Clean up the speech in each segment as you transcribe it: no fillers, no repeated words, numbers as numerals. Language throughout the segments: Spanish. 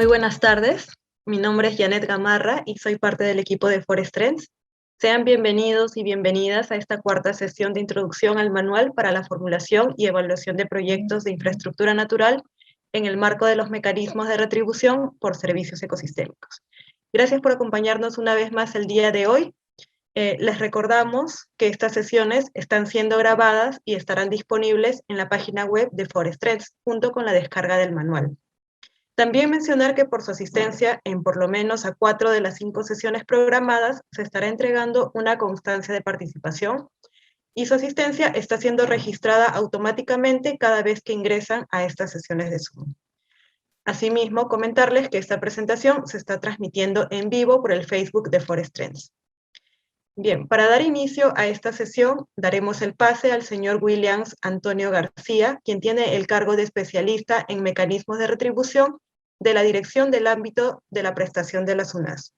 Muy buenas tardes, mi nombre es Janet Gamarra y soy parte del equipo de Forest Trends. Sean bienvenidos y bienvenidas a esta cuarta sesión de introducción al manual para la formulación y evaluación de proyectos de infraestructura natural en el marco de los mecanismos de retribución por servicios ecosistémicos. Gracias por acompañarnos una vez más el día de hoy. Les recordamos que estas sesiones están siendo grabadas y estarán disponibles en la página web de Forest Trends, junto con la descarga del manual. También mencionar que por su asistencia en por lo menos a 4 de las 5 sesiones programadas se estará entregando una constancia de participación y su asistencia está siendo registrada automáticamente cada vez que ingresan a estas sesiones de Zoom. Asimismo, comentarles que esta presentación se está transmitiendo en vivo por el Facebook de Forest Trends. Bien, para dar inicio a esta sesión, daremos el pase al señor Williams Antonio García, quien tiene el cargo de especialista en mecanismos de retribución de la Dirección del Ámbito de la Prestación de las UNAS,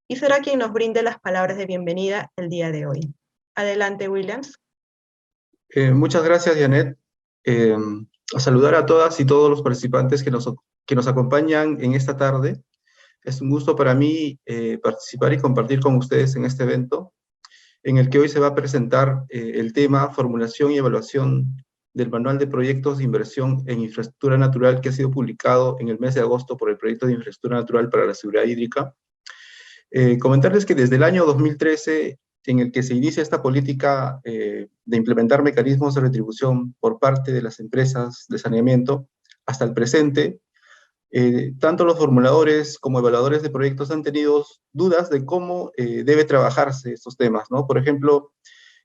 y será quien nos brinde las palabras de bienvenida el día de hoy. Adelante, Williams. Muchas gracias, Janet. A saludar a todas y todos los participantes que nos acompañan en esta tarde. Es un gusto para mí participar y compartir con ustedes en este evento, en el que hoy se va a presentar el tema formulación y evaluación del Manual de Proyectos de Inversión en Infraestructura Natural, que ha sido publicado en el mes de agosto por el Proyecto de Infraestructura Natural para la Seguridad Hídrica. Comentarles que desde el año 2013, en el que se inicia esta política de implementar mecanismos de retribución por parte de las empresas de saneamiento, hasta el presente, tanto los formuladores como evaluadores de proyectos han tenido dudas de cómo debe trabajarse estos temas, ¿no? Por ejemplo,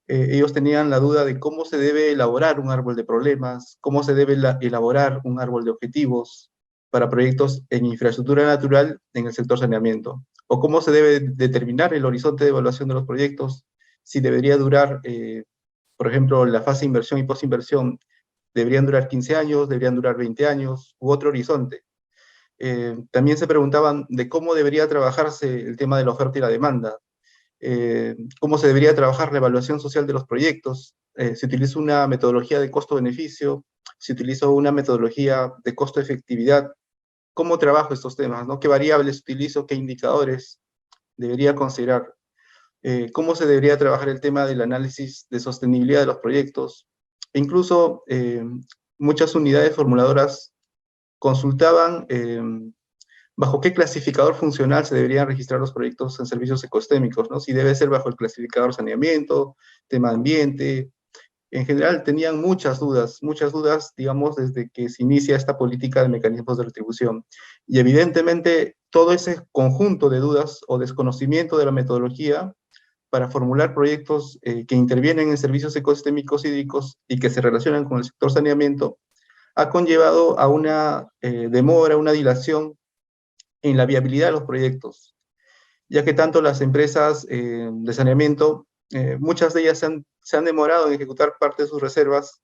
ellos tenían la duda de cómo se debe elaborar un árbol de problemas, cómo se debe elaborar un árbol de objetivos para proyectos en infraestructura natural en el sector saneamiento, o cómo se debe determinar el horizonte de evaluación de los proyectos, si debería durar, por ejemplo, la fase de inversión y posinversión, deberían durar 15 años, deberían durar 20 años, u otro horizonte. También se preguntaban de cómo debería trabajarse el tema de la oferta y la demanda, cómo se debería trabajar la evaluación social de los proyectos, se utiliza una metodología de costo-beneficio, se utiliza una metodología de costo-efectividad, cómo trabajo estos temas, ¿no? ¿Qué variables utilizo, qué indicadores debería considerar? Cómo se debería trabajar el tema del análisis de sostenibilidad de los proyectos. E incluso muchas unidades formuladoras consultaban bajo qué clasificador funcional se deberían registrar los proyectos en servicios ecosistémicos, ¿no? Si debe ser bajo el clasificador saneamiento, tema ambiente. En general tenían muchas dudas, digamos, desde que se inicia esta política de mecanismos de retribución. Y evidentemente todo ese conjunto de dudas o desconocimiento de la metodología para formular proyectos que intervienen en servicios ecosistémicos hídricos y que se relacionan con el sector saneamiento, ha conllevado a una demora, una dilación en la viabilidad de los proyectos, ya que tanto las empresas de saneamiento, muchas de ellas se han demorado en ejecutar parte de sus reservas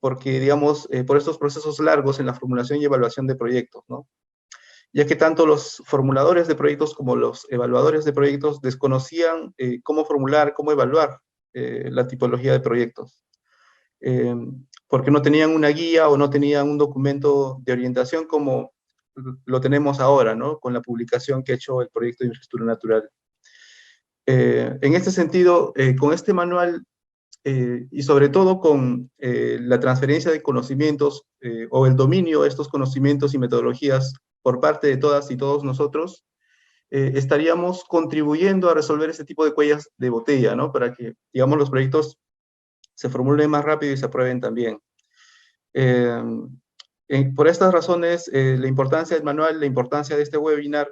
porque, digamos, por estos procesos largos en la formulación y evaluación de proyectos, ¿no? Ya que tanto los formuladores de proyectos como los evaluadores de proyectos desconocían cómo formular, cómo evaluar la tipología de proyectos. Porque no tenían una guía o no tenían un documento de orientación como lo tenemos ahora, ¿no? Con la publicación que ha hecho el proyecto de infraestructura natural. En este sentido, con este manual y sobre todo con la transferencia de conocimientos o el dominio de estos conocimientos y metodologías por parte de todas y todos nosotros, estaríamos contribuyendo a resolver este tipo de cuellas de botella, ¿no? Para que, digamos, los proyectos se formulen más rápido y se aprueben también. Por estas razones, la importancia del manual, la importancia de este webinar,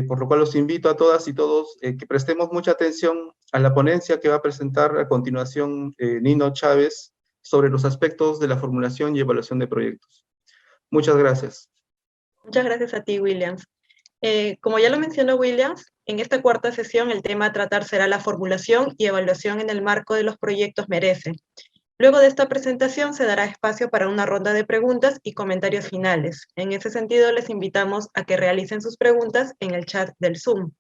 por lo cual los invito a todas y todos que prestemos mucha atención a la ponencia que va a presentar a continuación Nino Chávez sobre los aspectos de la formulación y evaluación de proyectos. Muchas gracias. Muchas gracias a ti, Williams. Como ya lo mencionó Williams, en esta cuarta sesión el tema a tratar será la formulación y evaluación en el marco de los proyectos MERECE. Luego de esta presentación se dará espacio para una ronda de preguntas y comentarios finales. En ese sentido, les invitamos a que realicen sus preguntas en el chat del Zoom.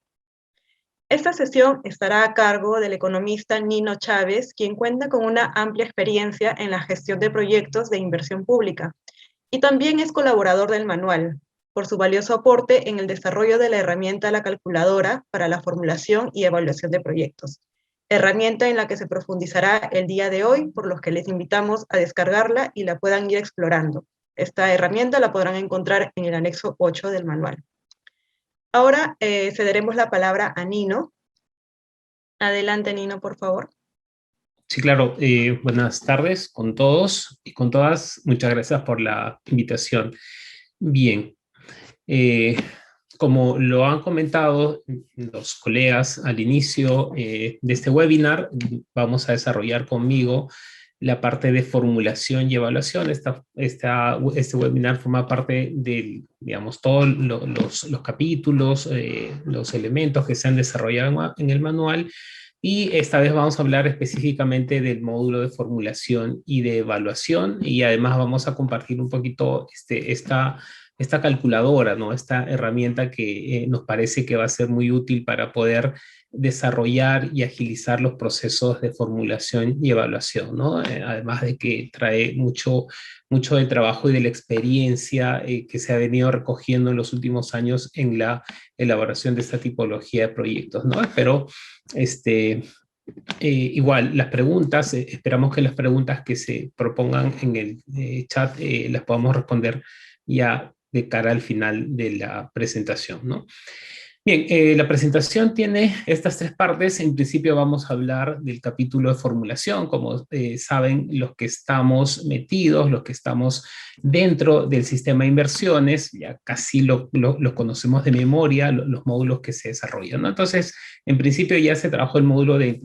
Esta sesión estará a cargo del economista Nino Chávez, quien cuenta con una amplia experiencia en la gestión de proyectos de inversión pública y también es colaborador del manual. por su valioso aporte en el desarrollo de la herramienta La Calculadora para la formulación y evaluación de proyectos, herramienta en la que se profundizará el día de hoy, por los que les invitamos a descargarla y la puedan ir explorando. Esta herramienta la podrán encontrar en el anexo 8 del manual. Ahora cederemos la palabra a Nino. Adelante, Nino, por favor. Sí, claro. Buenas tardes con todos y con todas. Muchas gracias por la invitación. Bien. Como lo han comentado los colegas al inicio de este webinar, vamos a desarrollar conmigo la parte de formulación y evaluación. Este webinar forma parte de, digamos, todos los capítulos, los elementos que se han desarrollado en el manual, y esta vez vamos a hablar específicamente del módulo de formulación y de evaluación, y además vamos a compartir un poquito esta calculadora, ¿no? Esta herramienta que nos parece que va a ser muy útil para poder desarrollar y agilizar los procesos de formulación y evaluación, ¿no? Además de que trae mucho del trabajo y de la experiencia que se ha venido recogiendo en los últimos años en la elaboración de esta tipología de proyectos, ¿no? Espero, igual, las preguntas, esperamos que las preguntas que se propongan en el chat las podamos responder ya de cara al final de la presentación, ¿no? Bien, la presentación tiene estas tres partes. En principio vamos a hablar del capítulo de formulación. Como saben, los que estamos metidos, los que estamos dentro del sistema de inversiones, ya casi lo conocemos de memoria, los módulos que se desarrollan, ¿no? Entonces, en principio ya se trabajó el módulo de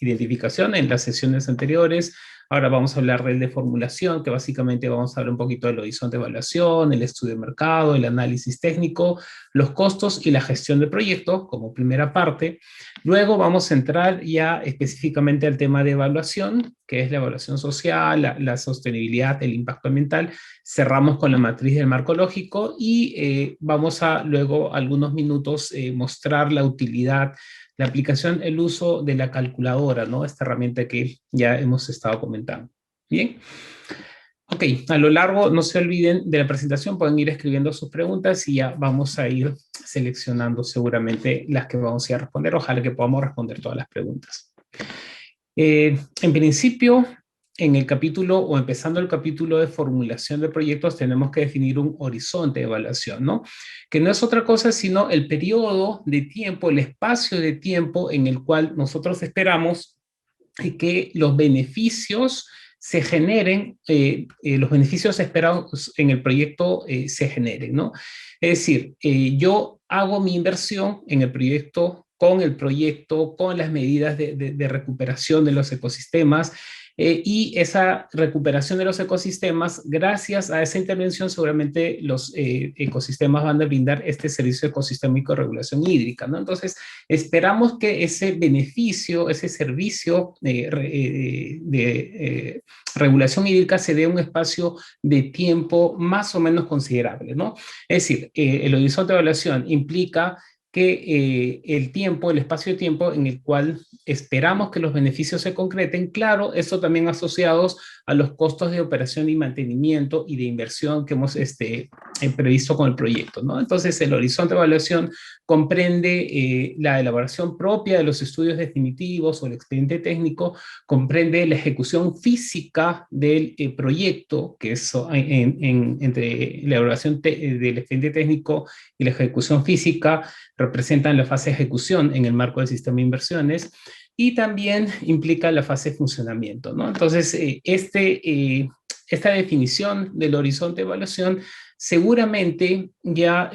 identificación en las sesiones anteriores. Ahora vamos a hablar del de formulación, que básicamente vamos a hablar un poquito del horizonte de evaluación, el estudio de mercado, el análisis técnico, los costos y la gestión de proyectos como primera parte. Luego vamos a entrar ya específicamente al tema de evaluación, que es la evaluación social, la sostenibilidad, el impacto ambiental. Cerramos con la matriz del marco lógico y vamos a luego algunos minutos mostrar la utilidad, la aplicación, el uso de la calculadora, ¿no? Esta herramienta que ya hemos estado comentando. Bien. Ok, a lo largo, no se olviden de la presentación, pueden ir escribiendo sus preguntas y ya vamos a ir seleccionando seguramente las que vamos a ir a responder. Ojalá que podamos responder todas las preguntas. En principio, en el capítulo o empezando el capítulo de formulación de proyectos, tenemos que definir un horizonte de evaluación, ¿no? Que no es otra cosa sino el periodo de tiempo, el espacio de tiempo en el cual nosotros esperamos que los beneficios se generen, los beneficios esperados en el proyecto se generen, ¿no? Es decir, yo hago mi inversión en el proyecto, con las medidas de recuperación de los ecosistemas, y esa recuperación de los ecosistemas, gracias a esa intervención, seguramente los ecosistemas van a brindar este servicio ecosistémico de regulación hídrica, ¿no? Entonces, esperamos que ese beneficio, ese servicio de regulación hídrica se dé un espacio de tiempo más o menos considerable, ¿no? Es decir, el horizonte de evaluación implica que el espacio de tiempo en el cual esperamos que los beneficios se concreten, claro, esto también asociados a los costos de operación y mantenimiento y de inversión que hemos previsto con el proyecto, ¿no? Entonces, el horizonte de evaluación comprende la elaboración propia de los estudios definitivos o el expediente técnico, comprende la ejecución física del proyecto, que es entre la elaboración del expediente técnico y la ejecución física, representan la fase de ejecución en el marco del sistema de inversiones, y también implica la fase de funcionamiento, ¿no? Entonces, esta definición del horizonte de evaluación seguramente ya,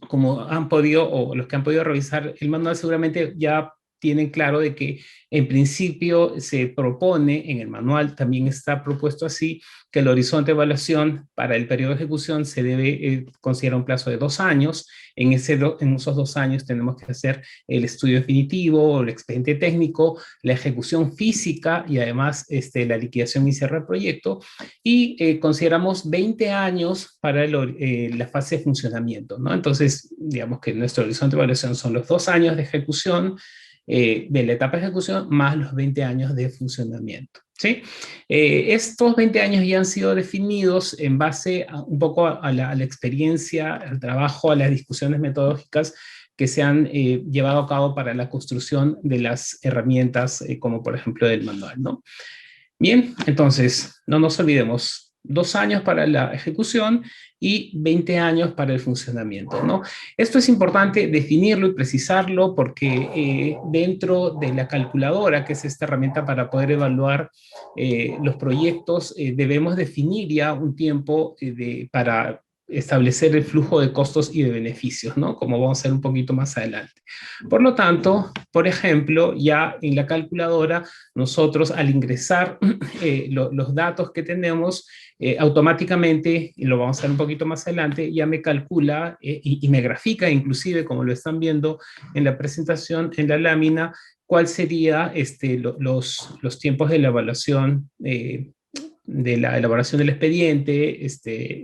como han podido, o los que han podido revisar el manual, seguramente ya tienen claro de que en principio se propone, en el manual también está propuesto así, que el horizonte de evaluación para el periodo de ejecución se debe considerar un plazo de 2 años. En esos 2 años tenemos que hacer el estudio definitivo, el expediente técnico, la ejecución física y además la liquidación y cierre del proyecto. Y consideramos 20 años para la fase de funcionamiento, ¿no? Entonces, digamos que nuestro horizonte de evaluación son los 2 años de ejecución, de la etapa de ejecución más los 20 años de funcionamiento. ¿Sí? Estos 20 años ya han sido definidos en base un poco a la experiencia, al trabajo, a las discusiones metodológicas que se han llevado a cabo para la construcción de las herramientas, como por ejemplo del manual, ¿no? Bien, entonces, no nos olvidemos, 2 años para la ejecución y 20 años para el funcionamiento, ¿no? Esto es importante definirlo y precisarlo porque dentro de la calculadora, que es esta herramienta para poder evaluar los proyectos, debemos definir ya un tiempo para establecer el flujo de costos y de beneficios, ¿no? Como vamos a ver un poquito más adelante. Por lo tanto, por ejemplo, ya en la calculadora, nosotros al ingresar los datos que tenemos, automáticamente, y lo vamos a ver un poquito más adelante, ya me calcula y me grafica inclusive, como lo están viendo en la presentación, en la lámina, cuál sería los tiempos de la evaluación del expediente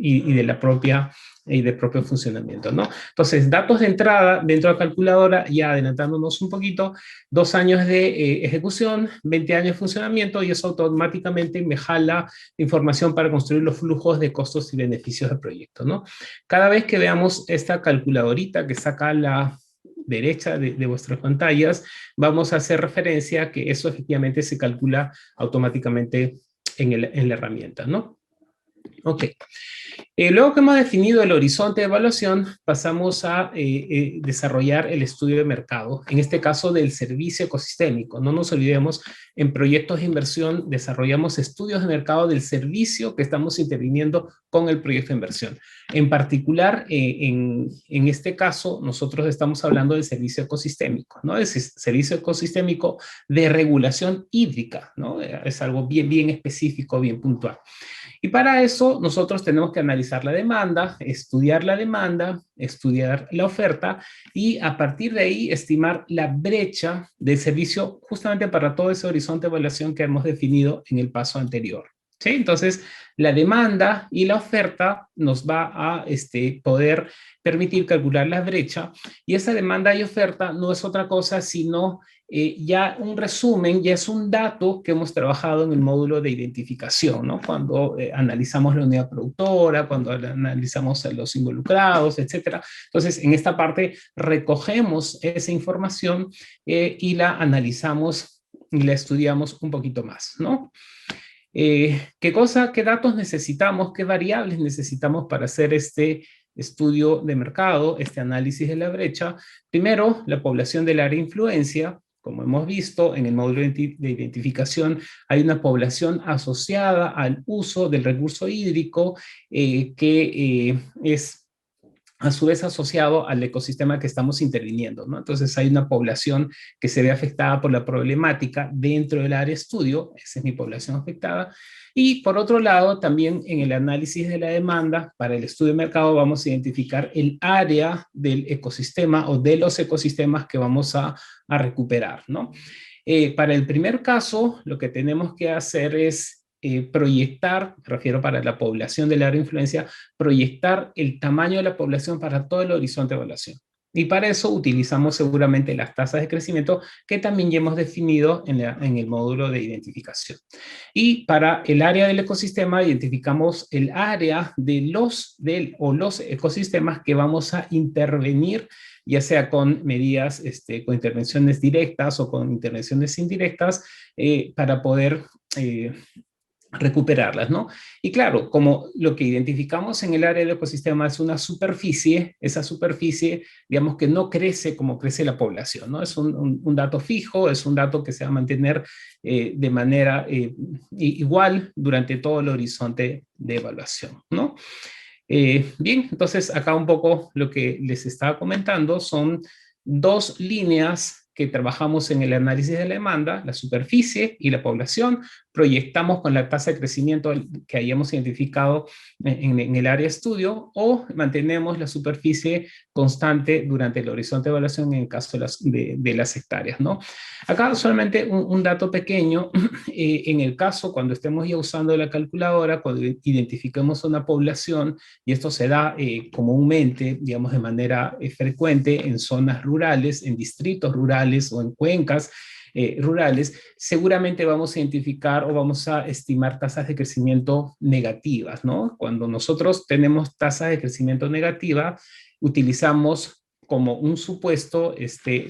y de la propia y del propio funcionamiento, ¿no? Entonces, datos de entrada dentro de la calculadora, ya adelantándonos un poquito, 2 años de ejecución, 20 años de funcionamiento, y eso automáticamente me jala información para construir los flujos de costos y beneficios del proyecto, ¿no? Cada vez que veamos esta calculadorita que está acá a la derecha de vuestras pantallas, vamos a hacer referencia a que eso efectivamente se calcula automáticamente en la herramienta, ¿no? Ok. Luego que hemos definido el horizonte de evaluación, pasamos a desarrollar el estudio de mercado, en este caso del servicio ecosistémico. No nos olvidemos, en proyectos de inversión desarrollamos estudios de mercado del servicio que estamos interviniendo con el proyecto de inversión. En particular, en este caso, nosotros estamos hablando del servicio ecosistémico, ¿no? Es servicio ecosistémico de regulación hídrica, ¿no? Es algo bien, bien específico, bien puntual. Y para eso nosotros tenemos que analizar la demanda, estudiar la oferta y a partir de ahí estimar la brecha del servicio justamente para todo ese horizonte de evaluación que hemos definido en el paso anterior. ¿Sí? Entonces, la demanda y la oferta nos va a poder permitir calcular la brecha, y esa demanda y oferta no es otra cosa sino ya un resumen, ya es un dato que hemos trabajado en el módulo de identificación, ¿no? Cuando analizamos la unidad productora, cuando analizamos a los involucrados, etcétera. Entonces, en esta parte recogemos esa información y la analizamos y la estudiamos un poquito más, ¿no? ¿Qué datos necesitamos, qué variables necesitamos para hacer este estudio de mercado, este análisis de la brecha? Primero, la población del área de influencia. Como hemos visto en el módulo de identificación, hay una población asociada al uso del recurso hídrico que es a su vez asociado al ecosistema que estamos interviniendo, ¿no? Entonces hay una población que se ve afectada por la problemática dentro del área de estudio, esa es mi población afectada, y por otro lado también en el análisis de la demanda para el estudio de mercado vamos a identificar el área del ecosistema o de los ecosistemas que vamos a recuperar, ¿no? Para el primer caso lo que tenemos que hacer es proyectar, me refiero para la población del área de influencia, proyectar el tamaño de la población para todo el horizonte de evaluación. Y para eso utilizamos seguramente las tasas de crecimiento que también ya hemos definido en el módulo de identificación. Y para el área del ecosistema identificamos el área de los ecosistemas que vamos a intervenir, ya sea con medidas, con intervenciones directas o con intervenciones indirectas, para poder recuperarlas, ¿no? Y claro, como lo que identificamos en el área del ecosistema es una superficie, esa superficie, digamos que no crece como crece la población, ¿no? Es un dato fijo, es un dato que se va a mantener de manera igual durante todo el horizonte de evaluación, ¿no? Bien, entonces acá un poco lo que les estaba comentando son 2 líneas que trabajamos en el análisis de la demanda, la superficie y la población, proyectamos con la tasa de crecimiento que hayamos identificado en el área de estudio, o mantenemos la superficie constante durante el horizonte de evaluación en el caso de las hectáreas, ¿no? Acá solamente un dato pequeño, en el caso cuando estemos ya usando la calculadora, cuando identifiquemos una población, y esto se da comúnmente, digamos de manera frecuente en zonas rurales, en distritos rurales, rurales o en cuencas rurales, seguramente vamos a identificar o vamos a estimar tasas de crecimiento negativas, ¿no? Cuando nosotros tenemos tasas de crecimiento negativa, utilizamos como un supuesto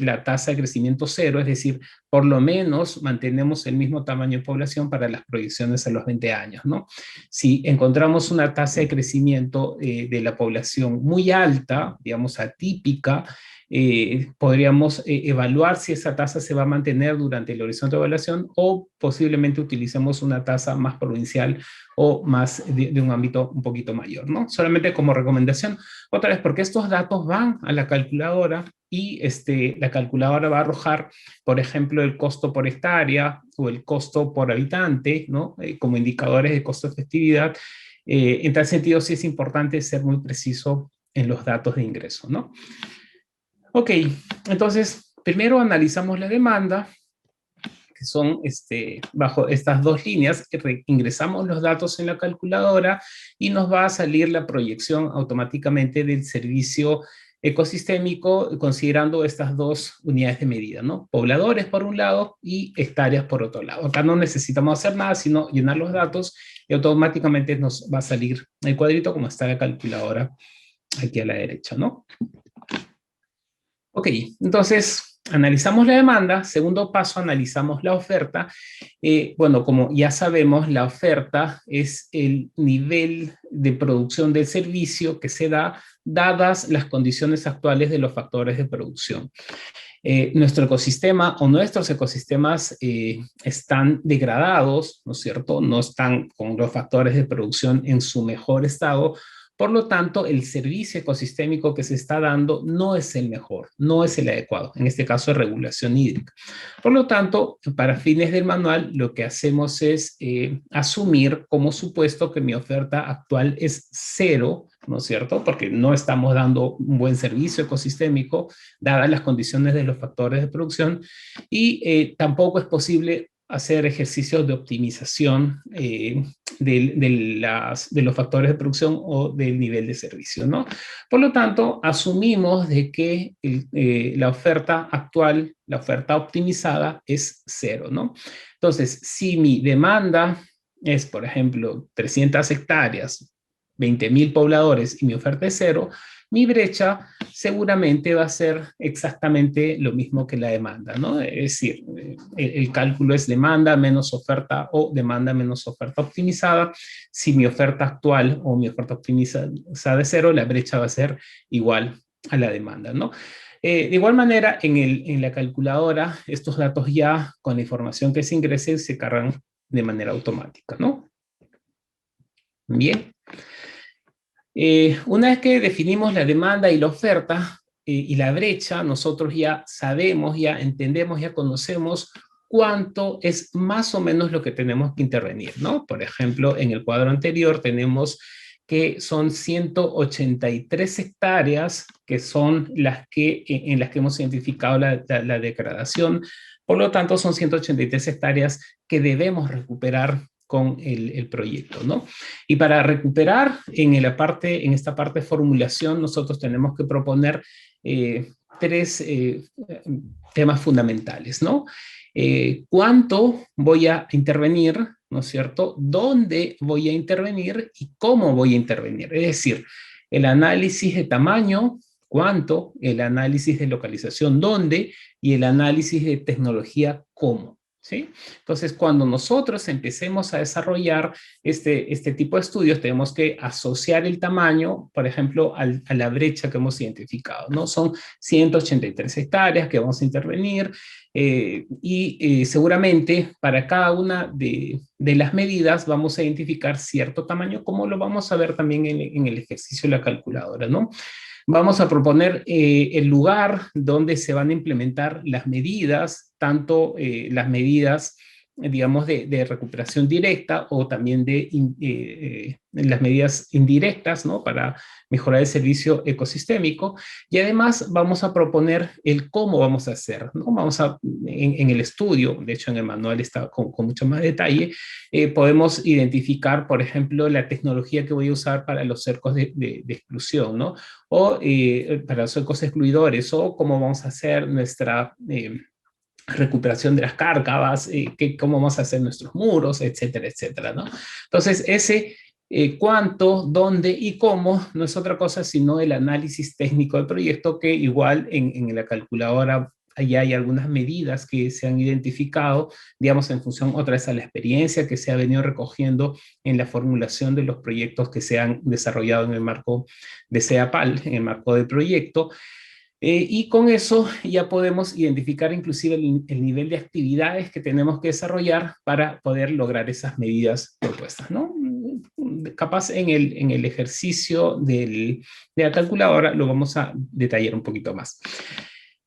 la tasa de crecimiento cero, es decir, por lo menos mantenemos el mismo tamaño de población para las proyecciones a los 20 años, ¿no? Si encontramos una tasa de crecimiento de la población muy alta, digamos atípica, podríamos evaluar si esa tasa se va a mantener durante el horizonte de evaluación o posiblemente utilicemos una tasa más provincial o más de un ámbito un poquito mayor, ¿no? Solamente como recomendación, otra vez, porque estos datos van a la calculadora y la calculadora va a arrojar, por ejemplo, el costo por hectárea o el costo por habitante, ¿no? Como indicadores de costo de efectividad. En tal sentido, sí es importante ser muy preciso en los datos de ingreso, ¿no? Ok, entonces, primero analizamos la demanda, que son bajo estas dos líneas, ingresamos los datos en la calculadora y nos va a salir la proyección automáticamente del servicio ecosistémico considerando estas dos unidades de medida, ¿no? Pobladores por un lado y hectáreas por otro lado. Acá no necesitamos hacer nada, sino llenar los datos y automáticamente nos va a salir el cuadrito como está la calculadora aquí a la derecha, ¿no? Ok, entonces analizamos la demanda. Segundo paso, analizamos la oferta. Bueno, como ya sabemos, la oferta es el nivel de producción del servicio que se da dadas las condiciones actuales de los factores de producción. Nuestro ecosistema o nuestros ecosistemas están degradados, ¿no es cierto? No están con los factores de producción en su mejor estado. Por lo tanto, el servicio ecosistémico que se está dando no es el mejor, no es el adecuado, en este caso de regulación hídrica. Por lo tanto, para fines del manual, lo que hacemos es asumir como supuesto que mi oferta actual es cero, ¿no es cierto? Porque no estamos dando un buen servicio ecosistémico, dadas las condiciones de los factores de producción, y tampoco es posible hacer ejercicios de optimización de los factores de producción o del nivel de servicio, ¿no? Por lo tanto, asumimos de que la oferta actual, la oferta optimizada es cero, ¿no? Entonces, si mi demanda es, por ejemplo, 300 hectáreas, 20.000 pobladores y mi oferta es cero, mi brecha seguramente va a ser exactamente lo mismo que la demanda, ¿no? Es decir, el cálculo es demanda menos oferta o demanda menos oferta optimizada. Si mi oferta actual o mi oferta optimizada es cero, la brecha va a ser igual a la demanda, ¿no? De igual manera, en la calculadora, estos datos ya con la información que se ingrese se cargan de manera automática, ¿no? Bien. Una vez que definimos la demanda y la oferta y la brecha, nosotros ya sabemos, ya entendemos, ya conocemos cuánto es más o menos lo que tenemos que intervenir, ¿no? Por ejemplo, en el cuadro anterior tenemos que son 183 hectáreas que son en las que hemos identificado la degradación. Por lo tanto, son 183 hectáreas que debemos recuperar con el proyecto, ¿no? Y para recuperar en esta parte de formulación, nosotros tenemos que proponer tres temas fundamentales, ¿no? ¿Cuánto voy a intervenir, ¿no es cierto? ¿Dónde voy a intervenir y cómo voy a intervenir? Es decir, el análisis de tamaño, cuánto, el análisis de localización, dónde, y el análisis de tecnología, cómo. ¿Sí? Entonces, cuando nosotros empecemos a desarrollar este tipo de estudios, tenemos que asociar el tamaño, por ejemplo, a la brecha que hemos identificado, ¿no? Son 183 hectáreas que vamos a intervenir y seguramente para cada una de las medidas vamos a identificar cierto tamaño, como lo vamos a ver también en el ejercicio de la calculadora, ¿no? Vamos a proponer el lugar donde se van a implementar las medidas, tanto las medidas digamos, de recuperación directa o también de las medidas indirectas, ¿no? Para mejorar el servicio ecosistémico. Y además vamos a proponer el cómo vamos a hacer, ¿no? En el estudio, de hecho en el manual está con mucho más detalle, podemos identificar, por ejemplo, la tecnología que voy a usar para los cercos de exclusión, ¿no? O para los cercos excluidores, o cómo vamos a hacer nuestra recuperación de las cárcavas, cómo vamos a hacer nuestros muros, etcétera, etcétera, ¿no? Entonces, ese cuánto, dónde y cómo no es otra cosa sino el análisis técnico del proyecto, que igual en la calculadora allá hay algunas medidas que se han identificado, digamos, en función otra vez a la experiencia que se ha venido recogiendo en la formulación de los proyectos que se han desarrollado en el marco de CEAPAL, en el marco del proyecto. Y con eso ya podemos identificar inclusive el nivel de actividades que tenemos que desarrollar para poder lograr esas medidas propuestas, ¿no? Capaz en el ejercicio de la calculadora lo vamos a detallar un poquito más.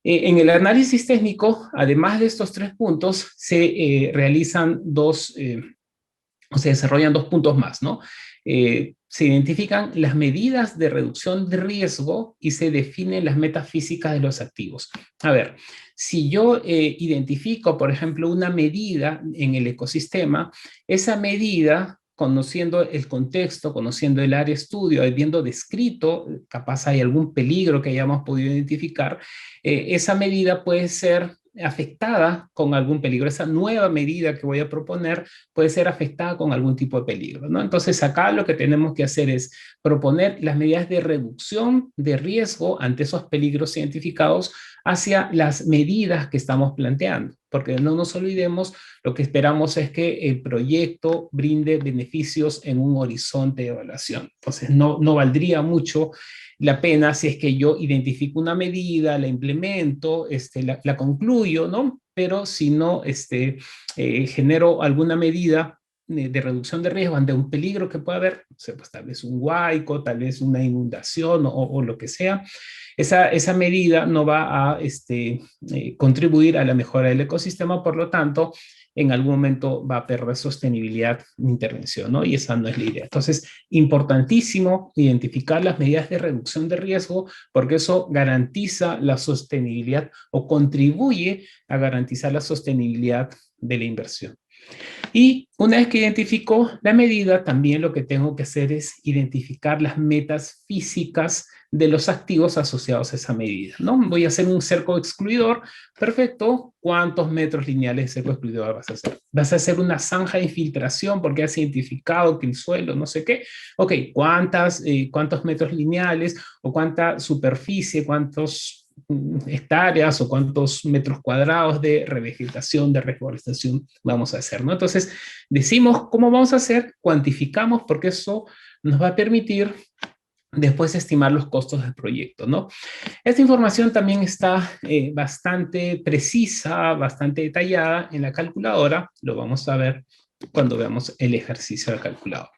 En el análisis técnico, además de estos 3 puntos, se realizan o se desarrollan 2 puntos más, ¿no? Se identifican las medidas de reducción de riesgo y se definen las metas físicas de los activos. A ver, si yo identifico, por ejemplo, una medida en el ecosistema, esa medida, conociendo el contexto, conociendo el área de estudio, habiendo descrito, capaz hay algún peligro que hayamos podido identificar, esa medida puede ser afectada con algún peligro. Esa nueva medida que voy a proponer puede ser afectada con algún tipo de peligro, ¿no? Entonces, acá lo que tenemos que hacer es proponer las medidas de reducción de riesgo ante esos peligros identificados hacia las medidas que estamos planteando, porque no nos olvidemos, lo que esperamos es que el proyecto brinde beneficios en un horizonte de evaluación. Entonces, no valdría mucho la pena si es que yo identifico una medida, la implemento, la concluyo, ¿no? Pero si no genero alguna medida de reducción de riesgo ante un peligro que pueda haber, o sea, pues tal vez un huaico, tal vez una inundación o lo que sea, esa medida no va a contribuir a la mejora del ecosistema, por lo tanto, en algún momento va a perder sostenibilidad de intervención, ¿no? Y esa no es la idea. Entonces, importantísimo identificar las medidas de reducción de riesgo, porque eso garantiza la sostenibilidad o contribuye a garantizar la sostenibilidad de la inversión. Y una vez que identifico la medida, también lo que tengo que hacer es identificar las metas físicas de los activos asociados a esa medida, ¿no? Voy a hacer un cerco excluidor, perfecto. ¿Cuántos metros lineales de cerco excluidor vas a hacer? ¿Vas a hacer una zanja de infiltración porque has identificado que el suelo no sé qué? Ok, ¿cuántos metros lineales o cuánta superficie, cuántos hectáreas o cuántos metros cuadrados de revegetación, de reforestación vamos a hacer, ¿no? Entonces, decimos cómo vamos a hacer, cuantificamos, porque eso nos va a permitir después estimar los costos del proyecto, ¿no? Esta información también está bastante precisa, bastante detallada en la calculadora. Lo vamos a ver cuando veamos el ejercicio de la calculadora.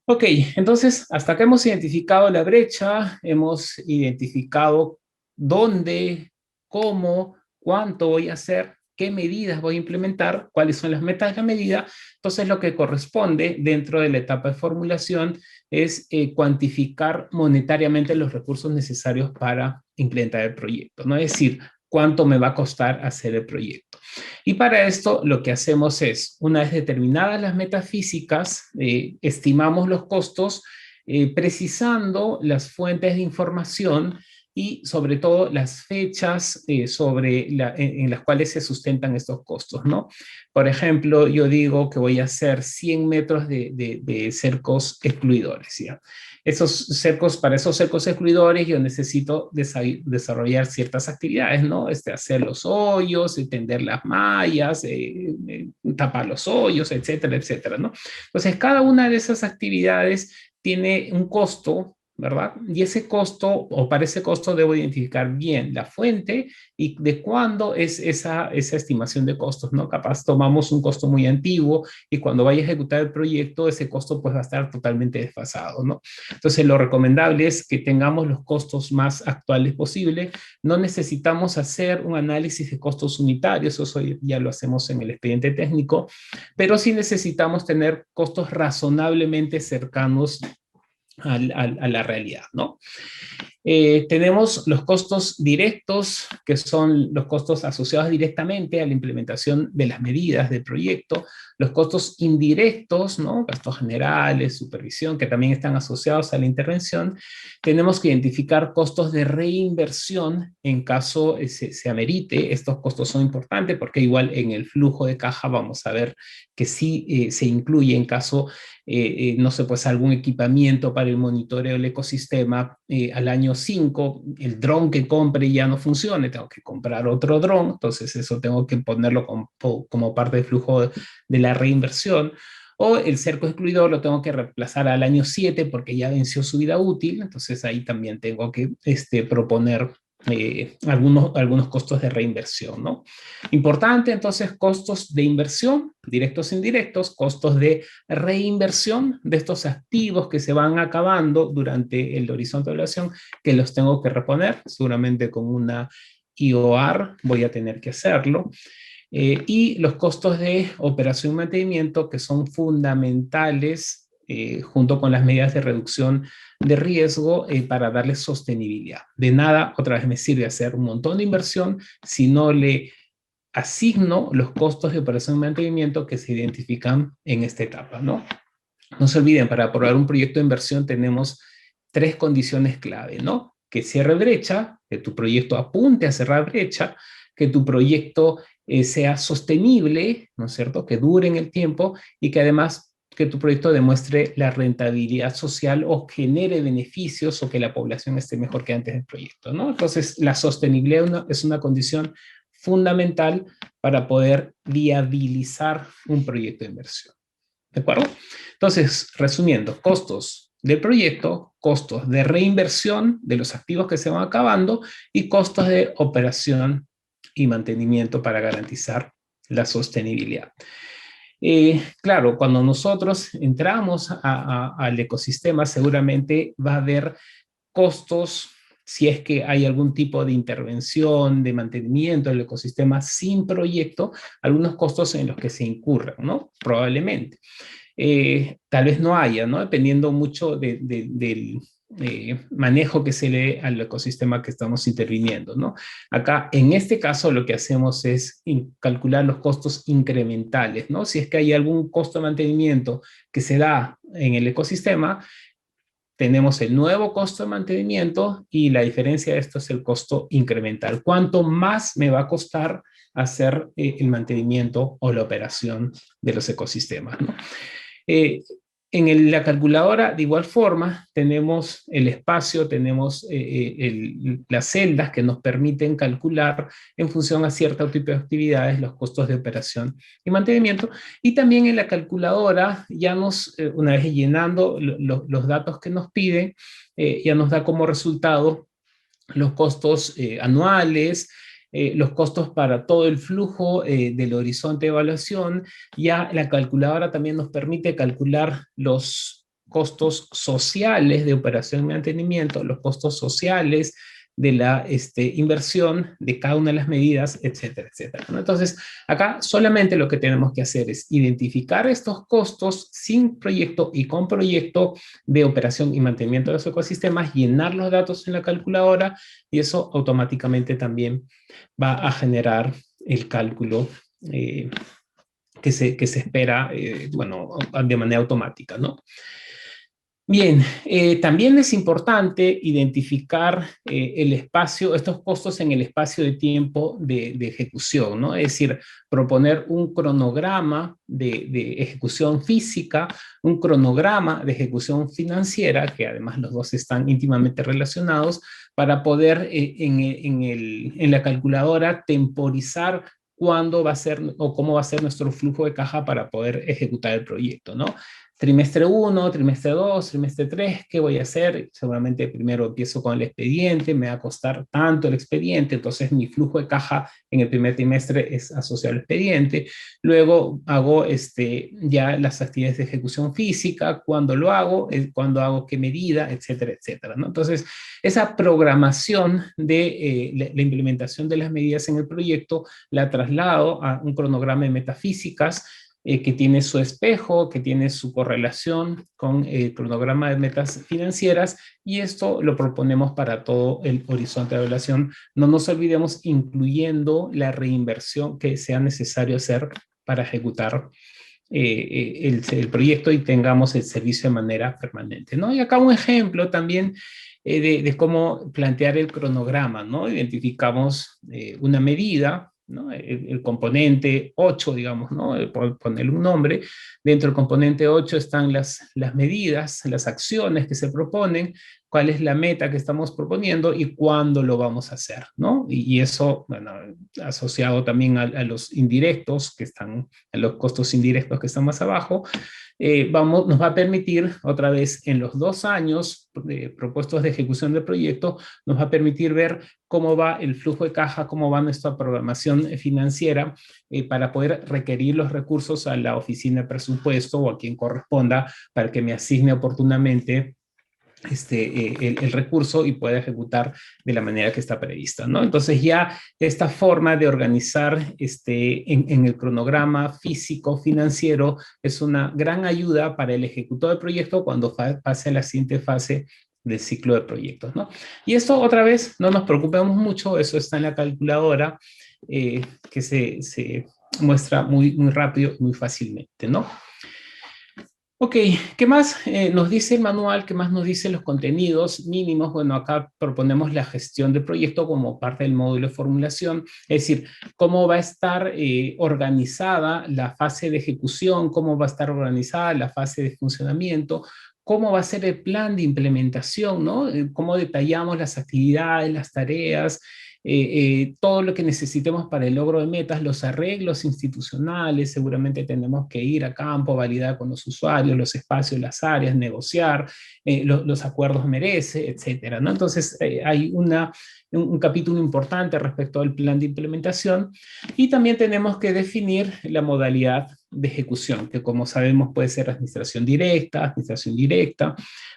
Ok, entonces hasta acá hemos identificado la brecha, hemos identificado dónde, cómo, cuánto voy a hacer, qué medidas voy a implementar, cuáles son las metas de la medida. Entonces, lo que corresponde dentro de la etapa de formulación es cuantificar monetariamente los recursos necesarios para implementar el proyecto, ¿no? Es decir, cuánto me va a costar hacer el proyecto. Y para esto lo que hacemos es, una vez determinadas las metas físicas, estimamos los costos precisando las fuentes de información y sobre todo las fechas en las cuales se sustentan estos costos, ¿no? Por ejemplo, yo digo que voy a hacer 100 metros de cercos excluidores, ¿ya? Para esos cercos excluidores yo necesito desarrollar ciertas actividades, ¿no? Hacer los hoyos, tender las mallas, tapar los hoyos, etcétera, etcétera, ¿no? Entonces, cada una de esas actividades tiene un costo, ¿verdad? Y ese costo, o para ese costo, debo identificar bien la fuente y de cuándo es esa estimación de costos, ¿no? Capaz tomamos un costo muy antiguo y cuando vaya a ejecutar el proyecto, ese costo pues va a estar totalmente desfasado, ¿no? Entonces, lo recomendable es que tengamos los costos más actuales posible. No necesitamos hacer un análisis de costos unitarios, eso ya lo hacemos en el expediente técnico, pero sí necesitamos tener costos razonablemente cercanos a la realidad, ¿no? Tenemos los costos directos, que son los costos asociados directamente a la implementación de las medidas del proyecto, los costos indirectos, ¿no? Gastos generales, supervisión, que también están asociados a la intervención. Tenemos que identificar costos de reinversión en caso se amerite. Estos costos son importantes porque igual en el flujo de caja vamos a ver que sí se incluye en caso no sé, pues algún equipamiento para el monitoreo del ecosistema al año 5, el dron que compre ya no funcione, tengo que comprar otro dron, entonces eso tengo que ponerlo como parte del flujo de la reinversión. O el cerco excluidor lo tengo que reemplazar al año 7 porque ya venció su vida útil, entonces ahí también tengo que proponer algunos costos de reinversión, ¿no? Importante, entonces, costos de inversión, directos e indirectos, costos de reinversión de estos activos que se van acabando durante el horizonte de evaluación, que los tengo que reponer, seguramente con una IOR voy a tener que hacerlo. Y los costos de operación y mantenimiento, que son fundamentales junto con las medidas de reducción de riesgo para darle sostenibilidad. De nada, otra vez me sirve hacer un montón de inversión si no le asigno los costos de operación y mantenimiento que se identifican en esta etapa, ¿no? No se olviden, para aprobar un proyecto de inversión tenemos 3 condiciones clave, ¿no? Que cierre brecha, que tu proyecto apunte a cerrar brecha, que tu proyecto sea sostenible, ¿no es cierto? Que dure en el tiempo y que además que tu proyecto demuestre la rentabilidad social o genere beneficios o que la población esté mejor que antes del proyecto, ¿no? Entonces, la sostenibilidad es una condición fundamental para poder viabilizar un proyecto de inversión. ¿De acuerdo? Entonces, resumiendo, costos del proyecto, costos de reinversión de los activos que se van acabando y costos de operación y mantenimiento para garantizar la sostenibilidad. Claro, cuando nosotros entramos al ecosistema, seguramente va a haber costos si es que hay algún tipo de intervención, de mantenimiento del ecosistema sin proyecto, algunos costos en los que se incurran, ¿no? Probablemente. Tal vez no haya, ¿no? Dependiendo mucho del manejo que se le dé al ecosistema que estamos interviniendo, ¿no? Acá, en este caso, lo que hacemos es calcular los costos incrementales, ¿no? Si es que hay algún costo de mantenimiento que se da en el ecosistema, tenemos el nuevo costo de mantenimiento y la diferencia de esto es el costo incremental. ¿Cuánto más me va a costar hacer el mantenimiento o la operación de los ecosistemas, ¿no? En la calculadora, de igual forma, tenemos el espacio, tenemos las celdas que nos permiten calcular en función a cierto tipo de actividades los costos de operación y mantenimiento. Y también en la calculadora, ya una vez llenando los datos que nos piden, ya nos da como resultado los costos anuales, los costos para todo el flujo del horizonte de evaluación. Ya la calculadora también nos permite calcular los costos sociales de operación y mantenimiento, los costos sociales de la inversión de cada una de las medidas, etcétera, etcétera, ¿no? Entonces, acá solamente lo que tenemos que hacer es identificar estos costos sin proyecto y con proyecto de operación y mantenimiento de los ecosistemas, llenar los datos en la calculadora y eso automáticamente también va a generar el cálculo que se espera, bueno, de manera automática, ¿no? Bien, también es importante identificar el espacio, estos costos en el espacio de tiempo de ejecución, ¿no? Es decir, proponer un cronograma de ejecución física, un cronograma de ejecución financiera, que además los dos están íntimamente relacionados, para poder en la calculadora temporizar cuándo va a ser o cómo va a ser nuestro flujo de caja para poder ejecutar el proyecto, ¿no? trimestre 1, trimestre 2, trimestre 3, ¿qué voy a hacer? Seguramente primero empiezo con el expediente, me va a costar tanto el expediente, entonces mi flujo de caja en el primer trimestre es asociado al expediente. Luego hago ya las actividades de ejecución física, cuándo lo hago, cuándo hago qué medida, etcétera, etcétera, ¿no? Entonces, esa programación de la implementación de las medidas en el proyecto la traslado a un cronograma de metafísicas que tiene su espejo, que tiene su correlación con el cronograma de metas financieras, y esto lo proponemos para todo el horizonte de evaluación. No nos olvidemos, incluyendo la reinversión que sea necesario hacer para ejecutar el proyecto y tengamos el servicio de manera permanente, ¿no? Y acá un ejemplo también de cómo plantear el cronograma, ¿no? Identificamos una medida, ¿no? El componente 8, digamos, ¿no? Por ponerle un nombre. Dentro del componente 8 están las medidas, las acciones que se proponen, cuál es la meta que estamos proponiendo y cuándo lo vamos a hacer, ¿no? Y eso, bueno, asociado también a los indirectos, que están, a los costos indirectos que están más abajo, nos va a permitir, otra vez, en los 2 años propuestos de ejecución del proyecto, nos va a permitir ver cómo va el flujo de caja, cómo va nuestra programación financiera para poder requerir los recursos a la oficina de presupuesto o a quien corresponda para que me asigne oportunamente el recurso y pueda ejecutar de la manera que está prevista, ¿no? Entonces ya esta forma de organizar en el cronograma físico financiero es una gran ayuda para el ejecutor del proyecto cuando pase a la siguiente fase del ciclo de proyectos, ¿no? Y esto, otra vez, no nos preocupemos mucho, eso está en la calculadora que se muestra muy, muy rápido y muy fácilmente, ¿no? Ok, ¿qué más nos dice el manual? ¿Qué más nos dicen los contenidos mínimos? Bueno, acá proponemos la gestión del proyecto como parte del módulo de formulación, es decir, cómo va a estar organizada la fase de ejecución, cómo va a estar organizada la fase de funcionamiento, cómo va a ser el plan de implementación, ¿no? Cómo detallamos las actividades, las tareas, todo lo que necesitemos para el logro de metas, los arreglos institucionales, seguramente tenemos que ir a campo, validar con los usuarios, los espacios, las áreas, negociar, los acuerdos merece, etcétera, ¿no? Entonces, hay un capítulo importante respecto al plan de implementación, y también tenemos que definir la modalidad de ejecución, que como sabemos puede ser administración directa,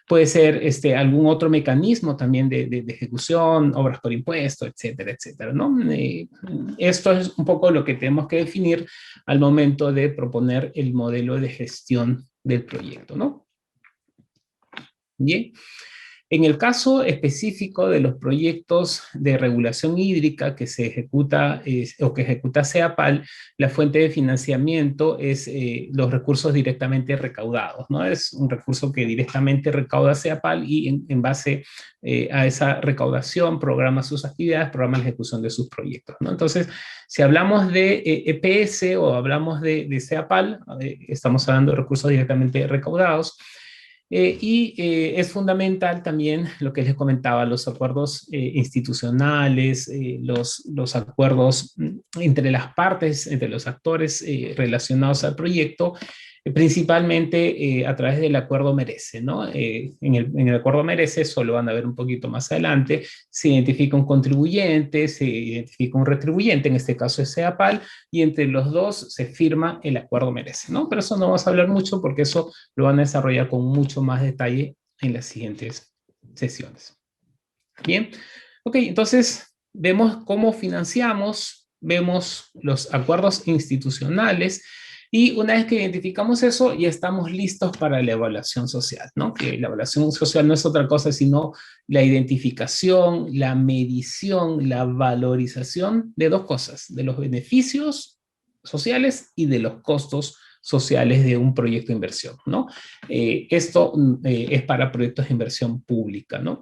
puede ser algún otro mecanismo también de ejecución, obras por impuesto, etcétera, etcétera, ¿no? Esto es un poco lo que tenemos que definir al momento de proponer el modelo de gestión del proyecto, ¿no? Bien. En el caso específico de los proyectos de regulación hídrica que se ejecuta o que ejecuta CEAPAL, la fuente de financiamiento es los recursos directamente recaudados, ¿no? Es un recurso que directamente recauda CEAPAL y en base a esa recaudación programa sus actividades, programa la ejecución de sus proyectos, ¿no? Entonces, si hablamos de EPS o hablamos de CEAPAL, estamos hablando de recursos directamente recaudados. Es fundamental también lo que les comentaba, los acuerdos institucionales, los acuerdos entre las partes, entre los actores relacionados al proyecto, principalmente a través del acuerdo merece, ¿no? En el acuerdo merece, eso lo van a ver un poquito más adelante, se identifica un contribuyente, se identifica un retribuyente, en este caso es CEAPAL, y entre los dos se firma el acuerdo merece, ¿no? Pero eso no vamos a hablar mucho porque eso lo van a desarrollar con mucho más detalle en las siguientes sesiones. Bien, ok, entonces vemos cómo financiamos, vemos los acuerdos institucionales, y una vez que identificamos eso, ya estamos listos para la evaluación social, ¿no? Que la evaluación social no es otra cosa sino la identificación, la medición, la valorización de dos cosas, de los beneficios sociales y de los costos sociales de un proyecto de inversión, ¿no? Esto es para proyectos de inversión pública, ¿no?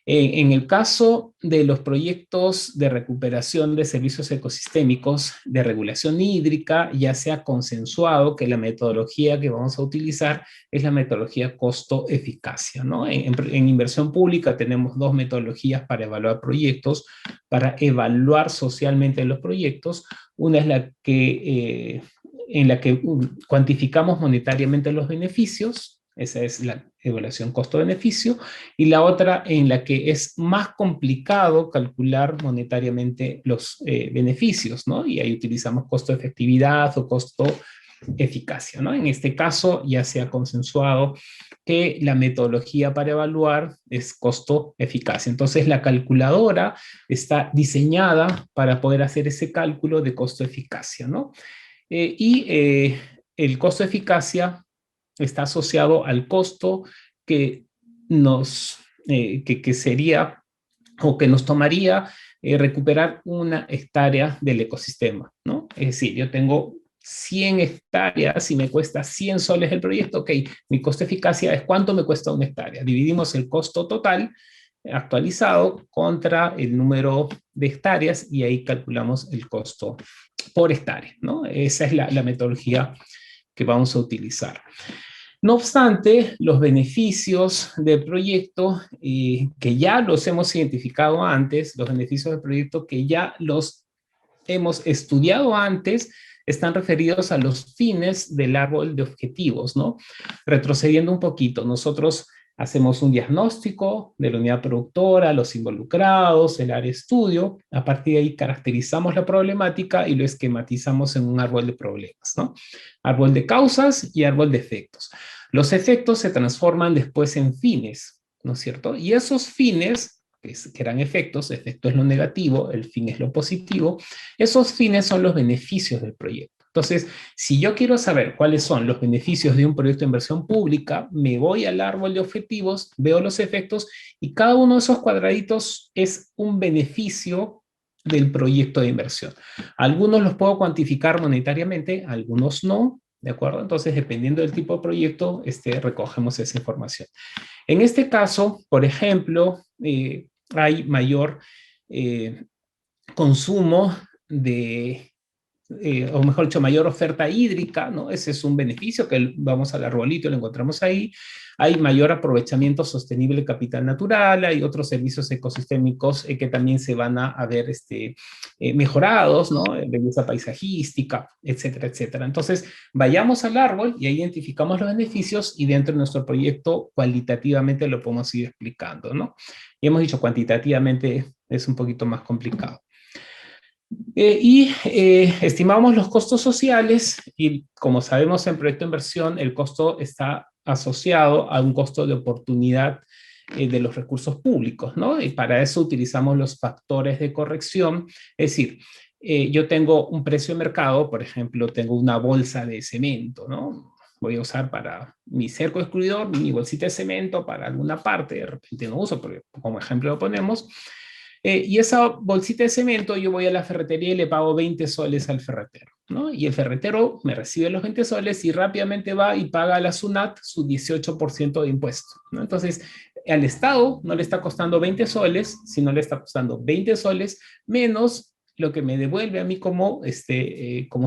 En el caso de los proyectos de recuperación de servicios ecosistémicos de regulación hídrica, ya se ha consensuado que la metodología que vamos a utilizar es la metodología costo-eficacia, ¿no? En inversión pública tenemos dos metodologías para evaluar proyectos, para evaluar socialmente los proyectos. Una es la que en la que cuantificamos monetariamente los beneficios, esa es la evaluación costo-beneficio, y la otra en la que es más complicado calcular monetariamente los beneficios, ¿no? Y ahí utilizamos costo-efectividad o costo-eficacia, ¿no? En este caso ya se ha consensuado que la metodología para evaluar es costo-eficacia. Entonces la calculadora está diseñada para poder hacer ese cálculo de costo-eficacia, ¿no? El costo-eficacia está asociado al costo que que sería o que nos tomaría recuperar una hectárea del ecosistema, ¿no? Es decir, yo tengo 100 hectáreas y me cuesta 100 soles el proyecto, ok, mi costo eficacia es cuánto me cuesta una hectárea. Dividimos el costo total actualizado contra el número de hectáreas y ahí calculamos el costo por hectárea, ¿no? Esa es la metodología que vamos a utilizar. No obstante, los beneficios del proyecto, que ya los hemos identificado antes, los beneficios del proyecto que ya los hemos estudiado antes, están referidos a los fines del árbol de objetivos, ¿no? Retrocediendo un poquito, nosotros hacemos un diagnóstico de la unidad productora, los involucrados, el área de estudio. A partir de ahí caracterizamos la problemática y lo esquematizamos en un árbol de problemas, ¿no? Árbol de causas y árbol de efectos. Los efectos se transforman después en fines, ¿no es cierto? Y esos fines, que eran efectos, efecto es lo negativo, el fin es lo positivo, esos fines son los beneficios del proyecto. Entonces, si yo quiero saber cuáles son los beneficios de un proyecto de inversión pública, me voy al árbol de objetivos, veo los efectos y cada uno de esos cuadraditos es un beneficio del proyecto de inversión. Algunos los puedo cuantificar monetariamente, algunos no, ¿de acuerdo? Entonces, dependiendo del tipo de proyecto, recogemos esa información. En este caso, por ejemplo, hay mayor consumo de o mejor dicho, mayor oferta hídrica, ¿no? Ese es un beneficio que vamos al arbolito y lo encontramos ahí. Hay mayor aprovechamiento sostenible de capital natural, hay otros servicios ecosistémicos que también se van a ver mejorados, ¿no? Belleza paisajística, etcétera, etcétera. Entonces, vayamos al árbol y ahí identificamos los beneficios y dentro de nuestro proyecto cualitativamente lo podemos ir explicando, ¿no? Y hemos dicho cuantitativamente es un poquito más complicado. Estimamos los costos sociales y como sabemos en proyecto de inversión el costo está asociado a un costo de oportunidad de los recursos públicos, ¿no? Y para eso utilizamos los factores de corrección, es decir, yo tengo un precio de mercado, por ejemplo, tengo una bolsa de cemento, ¿no? Voy a usar para mi cerco excluidor, mi bolsita de cemento para alguna parte, de repente no uso, pero como ejemplo lo ponemos. Y esa bolsita de cemento yo voy a la ferretería y le pago 20 soles al ferretero, ¿no? Y el ferretero me recibe los 20 soles y rápidamente va y paga a la SUNAT su 18% de impuesto, ¿no? Entonces, al Estado no le está costando 20 soles, sino le está costando 20 soles menos lo que me devuelve a mí como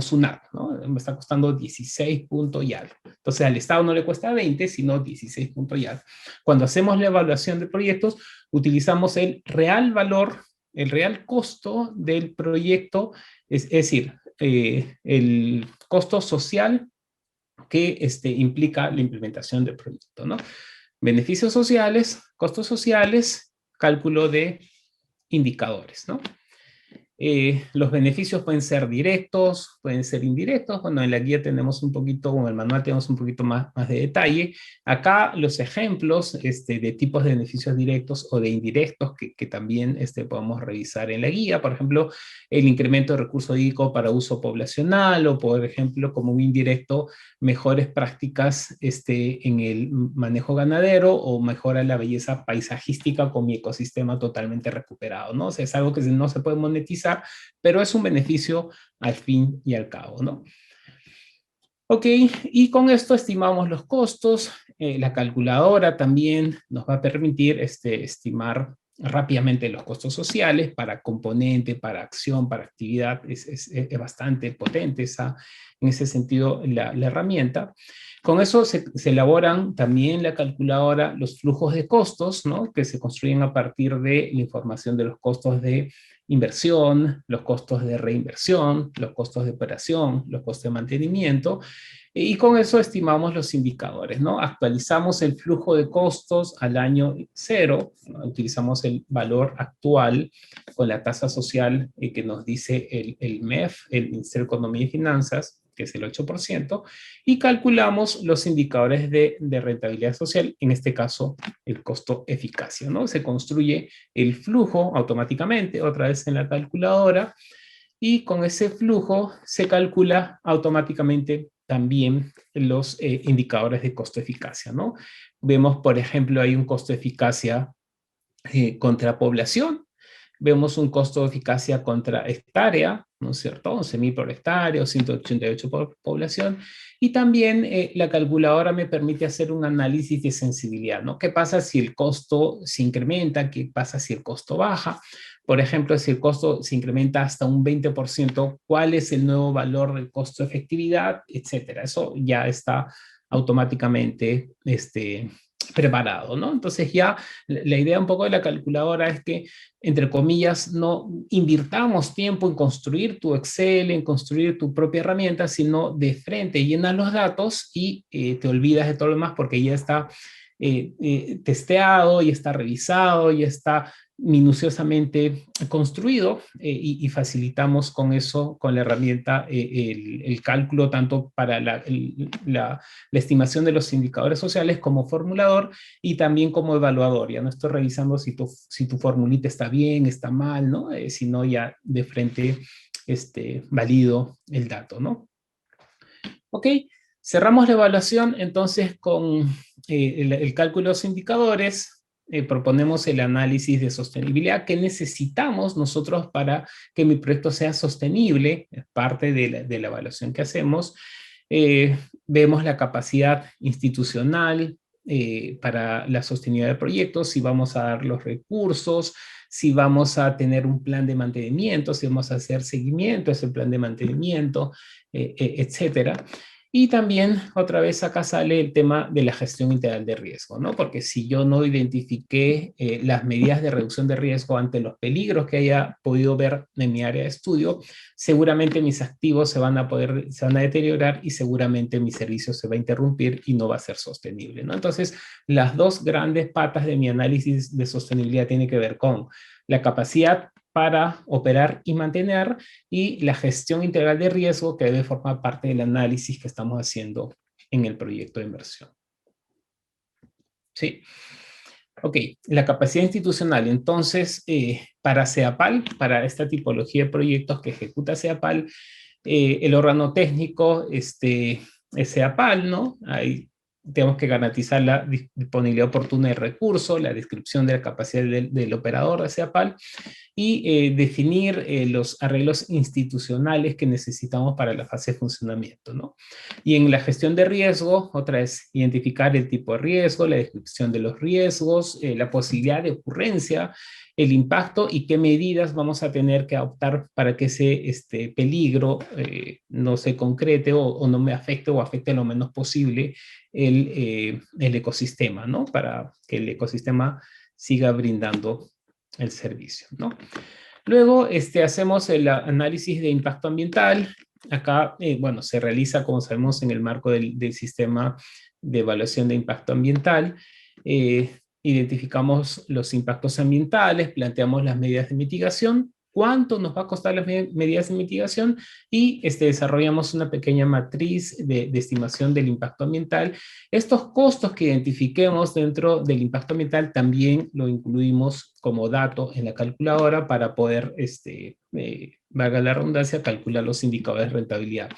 SUNAT, ¿no? Me está costando 16 puntos y algo. Entonces, al Estado no le cuesta 20, sino 16 puntos y algo. Cuando hacemos la evaluación de proyectos, utilizamos el real valor, el real costo del proyecto, es decir, el costo social que implica la implementación del proyecto, ¿no? Beneficios sociales, costos sociales, cálculo de indicadores, ¿no? Los beneficios pueden ser directos, pueden ser indirectos. Bueno, en la guía tenemos un poquito, o en el manual tenemos un poquito más de detalle. Acá los ejemplos de tipos de beneficios directos o de indirectos que también podemos revisar en la guía. Por ejemplo, el incremento de recurso hídrico para uso poblacional o, por ejemplo, como un indirecto, mejores prácticas en el manejo ganadero o mejora la belleza paisajística con mi ecosistema totalmente recuperado, ¿no? O sea, es algo que no se puede monetizar, pero es un beneficio al fin y al cabo, ¿no? Ok, y con esto estimamos los costos. La calculadora también nos va a permitir estimar rápidamente los costos sociales para componente, para acción, para actividad. Es bastante potente en ese sentido la herramienta. Con eso se elaboran también la calculadora los flujos de costos, ¿no? Que se construyen a partir de la información de los costos de inversión, los costos de reinversión, los costos de operación, los costos de mantenimiento, y con eso estimamos los indicadores, ¿no? Actualizamos el flujo de costos al año 0, ¿no? Utilizamos el valor actual con la tasa social que nos dice el MEF, el Ministerio de Economía y Finanzas, que es el 8%, y calculamos los indicadores de rentabilidad social, en este caso el costo-eficacia, ¿no? Se construye el flujo automáticamente, otra vez en la calculadora, y con ese flujo se calcula automáticamente también los indicadores de costo-eficacia, ¿no? Vemos, por ejemplo, hay un costo-eficacia contra población, vemos un costo de eficacia contra hectárea, ¿no es cierto? 11.000 por hectárea o 188 por población. Y también la calculadora me permite hacer un análisis de sensibilidad, ¿no? ¿Qué pasa si el costo se incrementa? ¿Qué pasa si el costo baja? Por ejemplo, si el costo se incrementa hasta un 20%, ¿cuál es el nuevo valor del costo de efectividad? Etcétera. Eso ya está automáticamente preparado, ¿no? Entonces ya la idea un poco de la calculadora es que, entre comillas, no invirtamos tiempo en construir tu Excel, en construir tu propia herramienta, sino de frente llenas los datos y te olvidas de todo lo demás porque ya está testeado, ya está revisado, ya está minuciosamente construido y facilitamos con eso, con la herramienta, el cálculo tanto para la estimación de los indicadores sociales como formulador y también como evaluador. Ya no estoy revisando si tu formulita está bien, está mal, ¿no? Sino ya de frente valido el dato, ¿no? Ok, cerramos la evaluación entonces con el cálculo de los indicadores. Proponemos el análisis de sostenibilidad que necesitamos nosotros para que mi proyecto sea sostenible, es parte de la evaluación que hacemos. Vemos la capacidad institucional para la sostenibilidad del proyecto, si vamos a dar los recursos, si vamos a tener un plan de mantenimiento, si vamos a hacer seguimiento a ese plan de mantenimiento, etcétera. Y también, otra vez, acá sale el tema de la gestión integral de riesgo, ¿no? Porque si yo no identifiqué las medidas de reducción de riesgo ante los peligros que haya podido ver en mi área de estudio, seguramente mis activos se van a deteriorar y seguramente mi servicio se va a interrumpir y no va a ser sostenible, ¿no? Entonces, las dos grandes patas de mi análisis de sostenibilidad tienen que ver con la capacidad para operar y mantener, y la gestión integral de riesgo que debe formar parte del análisis que estamos haciendo en el proyecto de inversión. ¿Sí? Ok, la capacidad institucional. Entonces, para CEAPAL, para esta tipología de proyectos que ejecuta CEAPAL, el órgano técnico es CEAPAL, ¿no? Tenemos que garantizar la disponibilidad oportuna de recursos, la descripción de la capacidad del operador de CEAPAL y definir los arreglos institucionales que necesitamos para la fase de funcionamiento, ¿no? Y en la gestión de riesgo, otra es identificar el tipo de riesgo, la descripción de los riesgos, la posibilidad de ocurrencia, el impacto y qué medidas vamos a tener que adoptar para que ese peligro no se concrete o no me afecte o afecte lo menos posible el ecosistema, ¿no? Para que el ecosistema siga brindando el servicio, ¿no? Luego hacemos el análisis de impacto ambiental. Acá, bueno, se realiza, como sabemos, en el marco del sistema de evaluación de impacto ambiental. Identificamos los impactos ambientales, planteamos las medidas de mitigación, cuánto nos va a costar las medidas de mitigación y desarrollamos una pequeña matriz de estimación del impacto ambiental. Estos costos que identifiquemos dentro del impacto ambiental también lo incluimos como dato en la calculadora para poder, valga la redundancia, calcular los indicadores de rentabilidad.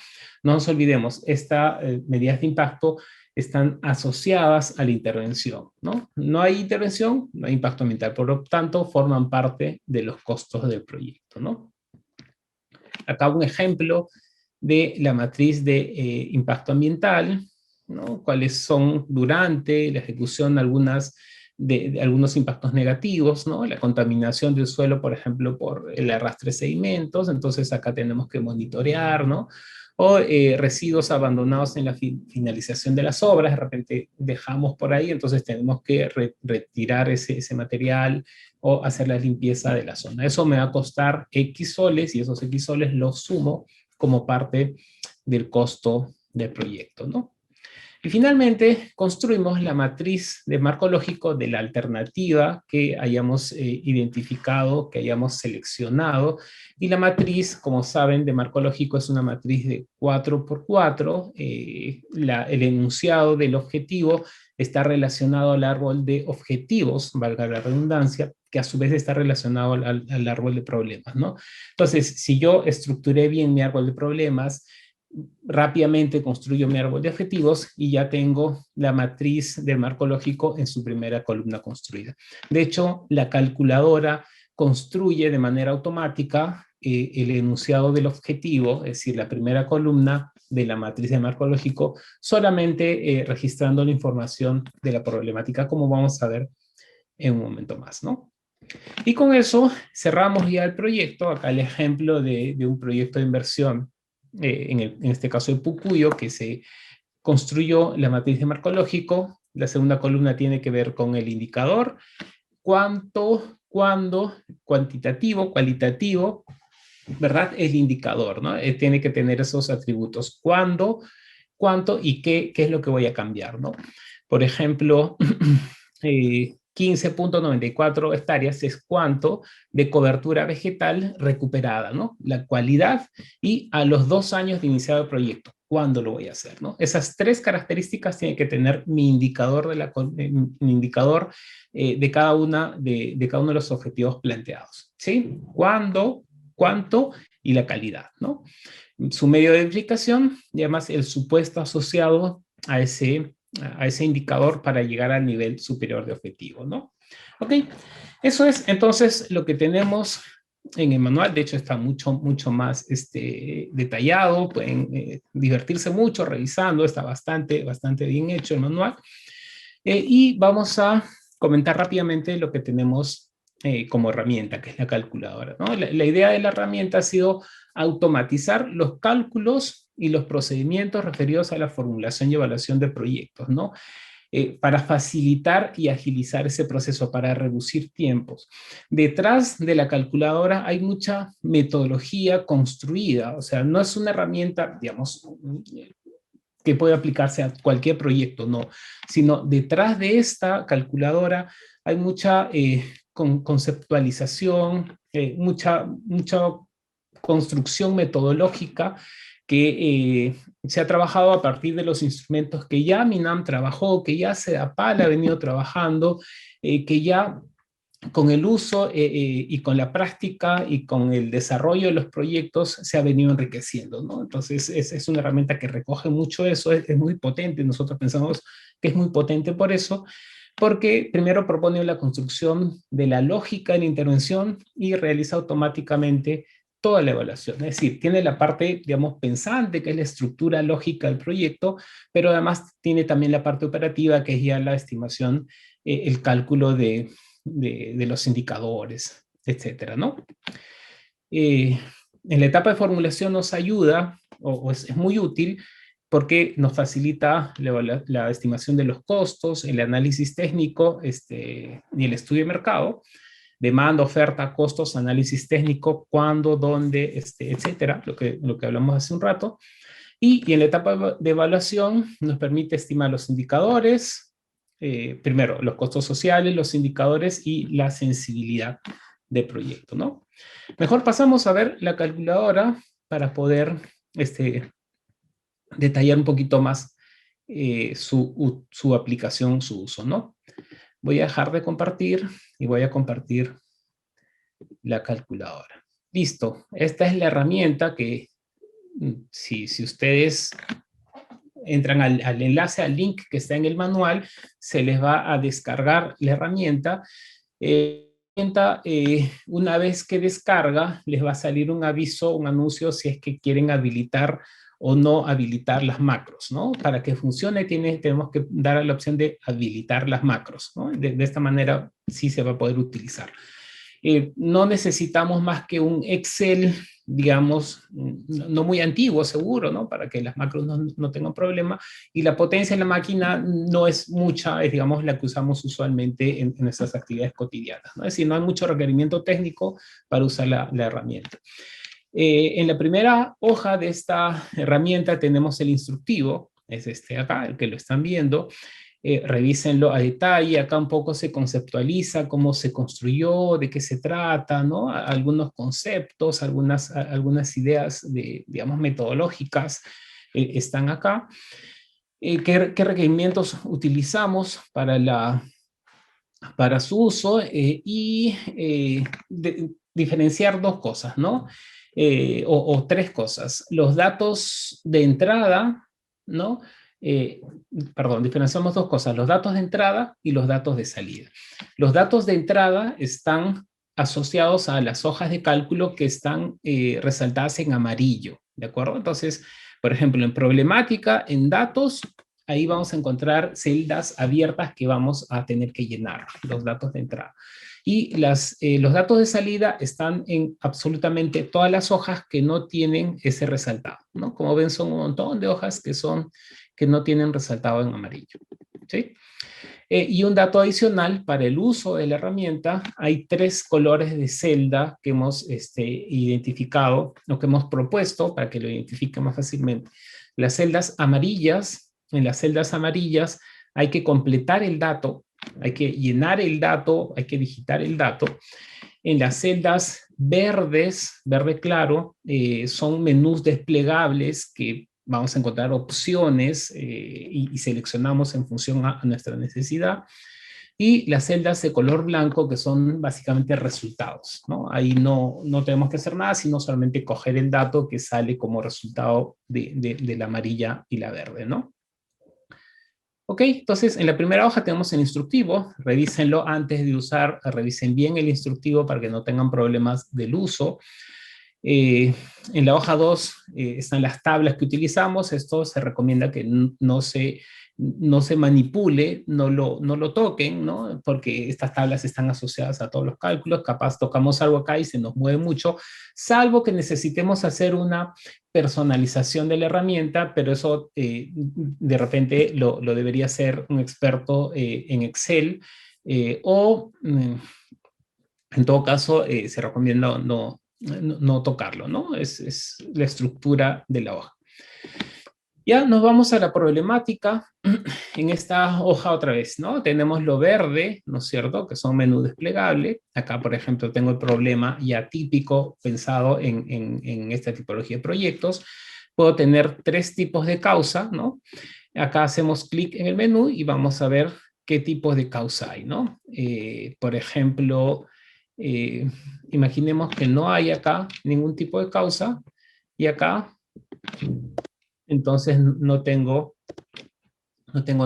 No nos olvidemos, estas medidas de impacto están asociadas a la intervención, ¿no? No hay intervención, no hay impacto ambiental, por lo tanto, forman parte de los costos del proyecto, ¿no? Acá un ejemplo de la matriz de impacto ambiental, ¿no? Cuáles son durante la ejecución algunos impactos negativos, ¿no? La contaminación del suelo, por ejemplo, por el arrastre de sedimentos, entonces acá tenemos que monitorear, ¿no? o residuos abandonados en la finalización de las obras, de repente dejamos por ahí, entonces tenemos que retirar ese material o hacer la limpieza de la zona. Eso me va a costar X soles y esos X soles los sumo como parte del costo del proyecto, ¿no? Y finalmente construimos la matriz de marco lógico de la alternativa que hayamos identificado, que hayamos seleccionado. Y la matriz, como saben, de marco lógico es una matriz de 4×4. El enunciado del objetivo está relacionado al árbol de objetivos, valga la redundancia, que a su vez está relacionado al árbol de problemas, ¿no? Entonces, si yo estructuré bien mi árbol de problemas, rápidamente construyo mi árbol de objetivos y ya tengo la matriz del marco lógico en su primera columna construida. De hecho, la calculadora construye de manera automática el enunciado del objetivo, es decir, la primera columna de la matriz de marco lógico, solamente registrando la información de la problemática, como vamos a ver en un momento más, ¿no? Y con eso cerramos ya el proyecto. Acá el ejemplo de un proyecto de inversión, en este caso de Pucuyo, que se construyó la matriz de marco lógico. La segunda columna tiene que ver con el indicador, cuánto, cuándo, cuantitativo, cualitativo, ¿verdad? El indicador, ¿no? Tiene que tener esos atributos, cuándo, cuánto y qué es lo que voy a cambiar, ¿no? Por ejemplo, 15.94 hectáreas es cuánto de cobertura vegetal recuperada, ¿no? La cualidad y a los 2 años de iniciado el proyecto, ¿cuándo lo voy a hacer, no? Esas 3 características tiene que tener mi indicador de cada uno de los objetivos planteados, ¿sí? ¿Cuándo, cuánto y la calidad, ¿no? Su medio de verificación y además el supuesto asociado a ese indicador para llegar al nivel superior de objetivo, ¿no? Ok, eso es entonces lo que tenemos en el manual. De hecho está mucho más detallado, pueden divertirse mucho revisando, está bastante bien hecho el manual. Y vamos a comentar rápidamente lo que tenemos como herramienta, que es la calculadora, ¿no? La idea de la herramienta ha sido automatizar los cálculos y los procedimientos referidos a la formulación y evaluación de proyectos, ¿no? Para facilitar y agilizar ese proceso, para reducir tiempos. Detrás de la calculadora hay mucha metodología construida, o sea, no es una herramienta, digamos, que puede aplicarse a cualquier proyecto, no, sino detrás de esta calculadora hay mucha conceptualización, mucha construcción metodológica que se ha trabajado a partir de los instrumentos que ya MINAM trabajó, que ya CEDAPAL ha venido trabajando, que ya con el uso y con la práctica y con el desarrollo de los proyectos se ha venido enriqueciendo, ¿no? Entonces es una herramienta que recoge mucho eso, es muy potente. Nosotros pensamos que es muy potente por eso, porque primero propone la construcción de la lógica de la intervención y realiza automáticamente toda la evaluación. Es decir, tiene la parte, digamos, pensante, que es la estructura lógica del proyecto, pero además tiene también la parte operativa, que es ya la estimación, el cálculo de los indicadores, etcétera, ¿no? En la etapa de formulación nos ayuda, o es muy útil, porque nos facilita la estimación de los costos, el análisis técnico y el estudio de mercado, demanda, oferta, costos, análisis técnico, cuándo, dónde, etcétera, lo que hablamos hace un rato. Y en la etapa de evaluación nos permite estimar los indicadores, primero los costos sociales, los indicadores y la sensibilidad de proyecto, ¿no? Mejor pasamos a ver la calculadora para poder detallar un poquito más su aplicación, su uso, ¿no? Voy a dejar de compartir y voy a compartir la calculadora. Listo, esta es la herramienta que si ustedes entran al enlace, al link que está en el manual, se les va a descargar la herramienta. Una vez que descarga, les va a salir un aviso, un anuncio, si es que quieren habilitar o no habilitar las macros, ¿no? Para que funcione tenemos que dar la opción de habilitar las macros, ¿no? De esta manera sí se va a poder utilizar. No necesitamos más que un Excel, digamos, no muy antiguo seguro, ¿no? Para que las macros no tengan problema, y la potencia en la máquina no es mucha, es, digamos, la que usamos usualmente en nuestras actividades cotidianas, ¿no? Es decir, no hay mucho requerimiento técnico para usar la herramienta. En la primera hoja de esta herramienta tenemos el instructivo, es este acá, el que lo están viendo. Revísenlo a detalle, acá un poco se conceptualiza cómo se construyó, de qué se trata, ¿no? Algunos conceptos, algunas ideas, digamos, metodológicas están acá. ¿Qué requerimientos utilizamos para su uso? Diferenciar dos cosas, ¿no? O tres cosas. Los datos de entrada, ¿no? Perdón, diferenciamos dos cosas, los datos de entrada y los datos de salida. Los datos de entrada están asociados a las hojas de cálculo que están resaltadas en amarillo, ¿de acuerdo? Entonces, por ejemplo, en problemática, en datos, ahí vamos a encontrar celdas abiertas que vamos a tener que llenar, los datos de entrada. Y los datos de salida están en absolutamente todas las hojas que no tienen ese resaltado, ¿no? Como ven, son un montón de hojas que no tienen resaltado en amarillo, ¿sí? Y un dato adicional para el uso de la herramienta, hay 3 colores de celda que hemos identificado, o que hemos propuesto para que lo identifique más fácilmente. Las celdas amarillas, en las celdas amarillas hay que completar el dato, hay que llenar el dato, hay que digitar el dato. En las celdas verdes, verde claro, son menús desplegables que vamos a encontrar opciones y seleccionamos en función a nuestra necesidad. Y las celdas de color blanco, que son básicamente resultados, ¿no? Ahí no tenemos que hacer nada, sino solamente coger el dato que sale como resultado de la amarilla y la verde, ¿no? Ok, entonces en la primera hoja tenemos el instructivo, revísenlo antes de usar, revisen bien el instructivo para que no tengan problemas del uso. En la hoja 2 están las tablas que utilizamos. Esto se recomienda que no se manipule, no lo toquen, ¿no? Porque estas tablas están asociadas a todos los cálculos. Capaz tocamos algo acá y se nos mueve mucho, salvo que necesitemos hacer una personalización de la herramienta, pero eso de repente lo debería hacer un experto en Excel o en todo caso se recomienda no tocarlo, ¿no? Es la estructura de la hoja. Ya nos vamos a la problemática. En esta hoja otra vez, ¿no? Tenemos lo verde, ¿no es cierto? Que son menú desplegable. Acá, por ejemplo, tengo el problema ya típico pensado en esta tipología de proyectos. Puedo tener 3 tipos de causa, ¿no? Acá hacemos clic en el menú y vamos a ver qué tipos de causa hay, ¿no? Por ejemplo, imaginemos que no hay acá ningún tipo de causa y acá entonces no tengo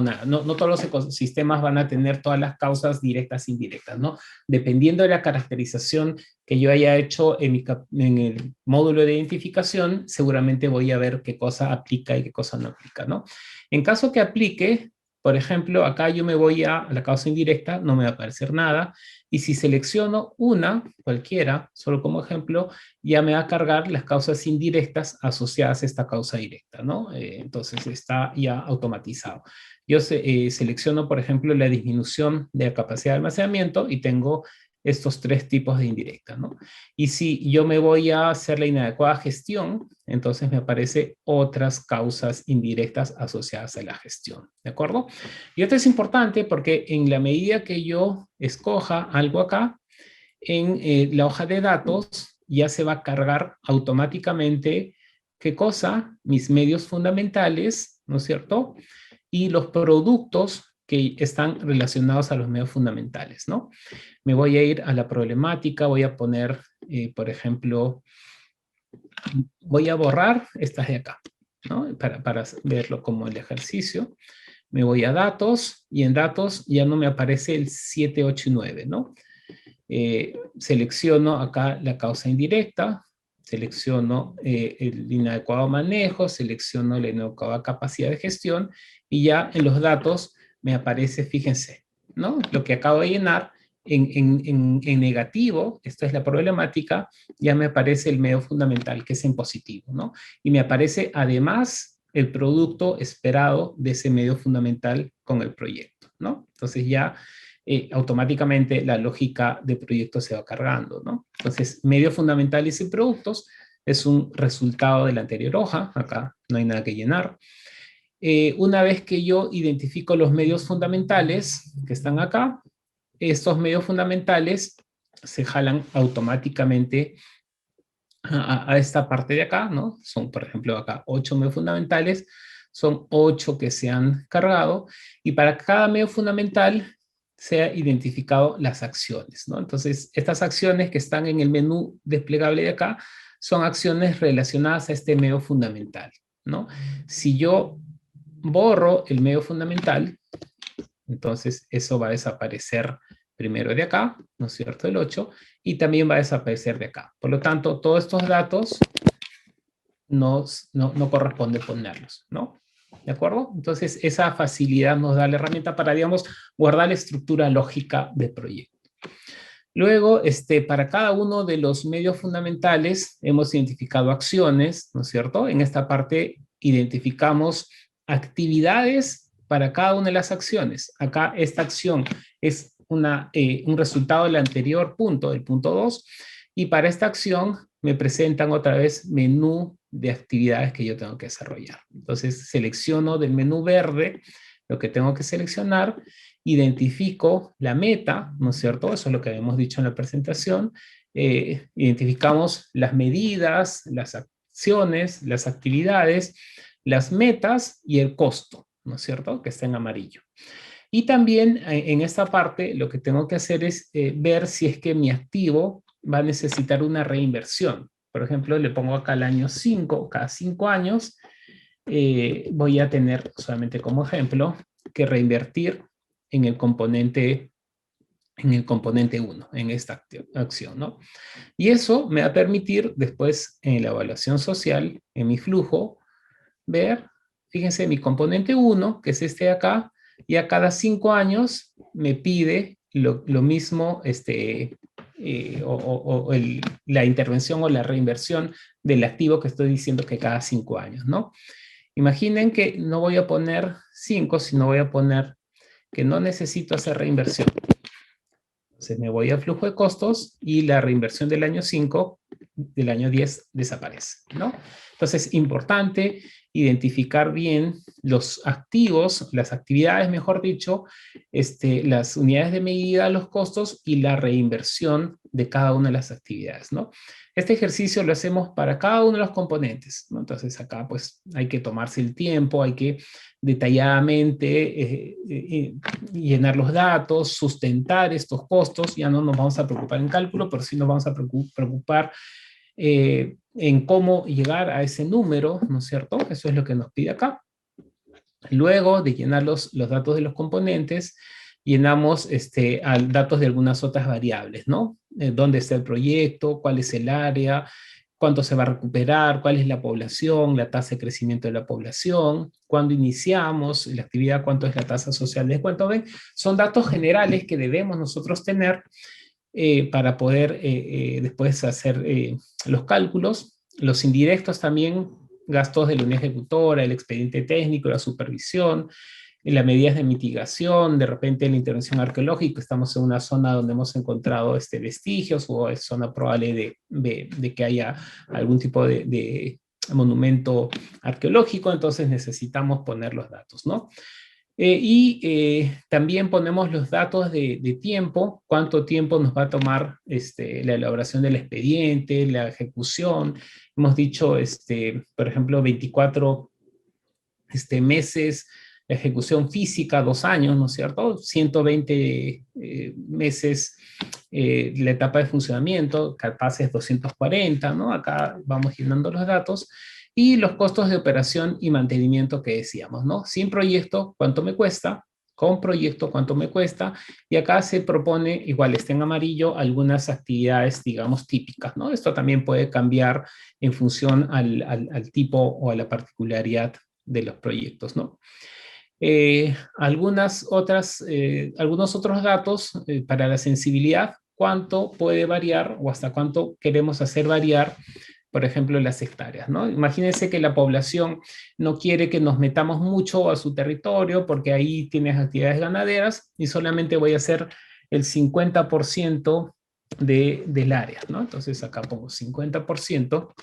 nada. No todos los ecosistemas van a tener todas las causas directas e indirectas, ¿no? Dependiendo de la caracterización que yo haya hecho en el módulo de identificación, seguramente voy a ver qué cosa aplica y qué cosa no aplica, ¿no? En caso que aplique, por ejemplo, acá yo me voy a la causa indirecta, no me va a aparecer nada, y si selecciono una, cualquiera, solo como ejemplo, ya me va a cargar las causas indirectas asociadas a esta causa directa, ¿no? Entonces está ya automatizado. Yo selecciono, por ejemplo, la disminución de la capacidad de almacenamiento y tengo estos 3 tipos de indirectas, ¿no? Y si yo me voy a hacer la inadecuada gestión, entonces me aparecen otras causas indirectas asociadas a la gestión, ¿de acuerdo? Y esto es importante porque en la medida que yo escoja algo acá, en la hoja de datos ya se va a cargar automáticamente, ¿qué cosa? Mis medios fundamentales, ¿no es cierto? Y los productos que están relacionados a los medios fundamentales, ¿no? Me voy a ir a la problemática, voy a poner, por ejemplo, voy a borrar estas de acá, ¿no? Para verlo como el ejercicio. Me voy a datos y en datos ya no me aparece el 7, 8 y 9, ¿no? Selecciono acá la causa indirecta, selecciono el inadecuado manejo, selecciono la inadecuada capacidad de gestión y ya en los datos me aparece, fíjense, ¿no? Lo que acabo de llenar en negativo, esto es la problemática, ya me aparece el medio fundamental, que es en positivo, ¿no? Y me aparece además el producto esperado de ese medio fundamental con el proyecto, ¿no? Entonces ya automáticamente la lógica de proyecto se va cargando, ¿no? Entonces, medios fundamentales y productos es un resultado de la anterior hoja, acá no hay nada que llenar. Una vez que yo identifico los medios fundamentales que están acá, estos medios fundamentales se jalan automáticamente a esta parte de acá, ¿no? Son, por ejemplo, acá 8 medios fundamentales, son 8 que se han cargado, y para cada medio fundamental se ha identificado las acciones, ¿no? Entonces, estas acciones que están en el menú desplegable de acá son acciones relacionadas a este medio fundamental, ¿no? Si yo borro el medio fundamental, entonces eso va a desaparecer primero de acá, ¿no es cierto? El 8, y también va a desaparecer de acá. Por lo tanto, todos estos datos no corresponde ponerlos, ¿no? ¿De acuerdo? Entonces, esa facilidad nos da la herramienta para, digamos, guardar la estructura lógica del proyecto. Luego, para cada uno de los medios fundamentales hemos identificado acciones, ¿no es cierto? En esta parte identificamos actividades para cada una de las acciones. Acá esta acción es un resultado del anterior punto, del punto 2, y para esta acción me presentan otra vez menú de actividades que yo tengo que desarrollar. Entonces selecciono del menú verde lo que tengo que seleccionar, identifico la meta, ¿no es cierto? Eso es lo que habíamos dicho en la presentación. Identificamos las medidas, las acciones, las actividades, las metas y el costo, ¿no es cierto? Que está en amarillo. Y también en esta parte lo que tengo que hacer es ver si es que mi activo va a necesitar una reinversión. Por ejemplo, le pongo acá el año 5, cada 5 años voy a tener solamente como ejemplo que reinvertir en el componente 1, en esta acción, ¿no? Y eso me va a permitir después en la evaluación social, en mi flujo, ver, fíjense, mi componente 1, que es este de acá, y a cada 5 años me pide lo mismo, la intervención o la reinversión del activo que estoy diciendo que cada 5 años, ¿no? Imaginen que no voy a poner 5, sino voy a poner que no necesito hacer reinversión. Entonces me voy al flujo de costos y la reinversión del año 5, del año 10 desaparece, ¿no? Entonces, importante identificar bien los activos, las actividades, mejor dicho, las unidades de medida, los costos y la reinversión de cada una de las actividades, ¿no? Este ejercicio lo hacemos para cada uno de los componentes, ¿no? Entonces acá pues hay que tomarse el tiempo, hay que detalladamente llenar los datos, sustentar estos costos. Ya no nos vamos a preocupar en cálculo, pero sí nos vamos a preocupar en cómo llegar a ese número, ¿no es cierto? Eso es lo que nos pide acá. Luego de llenar los datos de los componentes, llenamos datos de algunas otras variables, ¿no? ¿Dónde está el proyecto? ¿Cuál es el área? ¿Cuánto se va a recuperar? ¿Cuál es la población? ¿La tasa de crecimiento de la población? ¿Cuándo iniciamos la actividad? ¿Cuánto es la tasa social de descuento? ¿Ven? Son datos generales que debemos nosotros tener para poder después hacer los cálculos. Los indirectos también, gastos de la unidad ejecutora, el expediente técnico, la supervisión, las medidas de mitigación, de repente la intervención arqueológica, estamos en una zona donde hemos encontrado vestigios o es zona probable de que haya algún tipo de monumento arqueológico, entonces necesitamos poner los datos, ¿no? También ponemos los datos de tiempo, cuánto tiempo nos va a tomar la elaboración del expediente, la ejecución. Hemos dicho, por ejemplo, 24 meses, la ejecución física, 2 años, ¿no es cierto? 120 meses la etapa de funcionamiento, capaz es 240, ¿no? Acá vamos llenando los datos. Y los costos de operación y mantenimiento que decíamos, ¿no? Sin proyecto, ¿cuánto me cuesta? Con proyecto, ¿cuánto me cuesta? Y acá se propone, igual está en amarillo, algunas actividades, digamos, típicas, ¿no? Esto también puede cambiar en función al tipo o a la particularidad de los proyectos, ¿no? Algunos otros datos para la sensibilidad, cuánto puede variar o hasta cuánto queremos hacer variar, por ejemplo, las hectáreas, ¿no? Imagínense que la población no quiere que nos metamos mucho a su territorio porque ahí tienes actividades ganaderas y solamente voy a hacer el 50% del área, ¿no? Entonces acá pongo 50%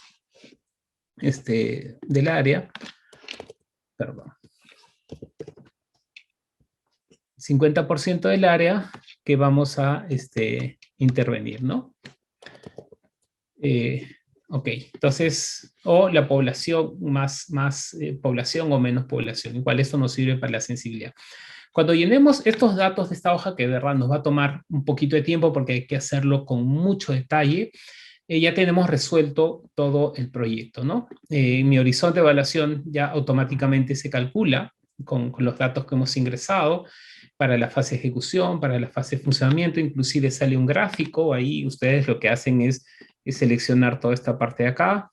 del área, perdón, 50% del área que vamos a intervenir, ¿no? Ok, entonces, o la población, más población o menos población, igual esto nos sirve para la sensibilidad. Cuando llenemos estos datos de esta hoja, que de verdad nos va a tomar un poquito de tiempo porque hay que hacerlo con mucho detalle, ya tenemos resuelto todo el proyecto, ¿no? Mi horizonte de evaluación ya automáticamente se calcula con los datos que hemos ingresado para la fase de ejecución, para la fase de funcionamiento, inclusive sale un gráfico, ahí ustedes lo que hacen es seleccionar toda esta parte de acá,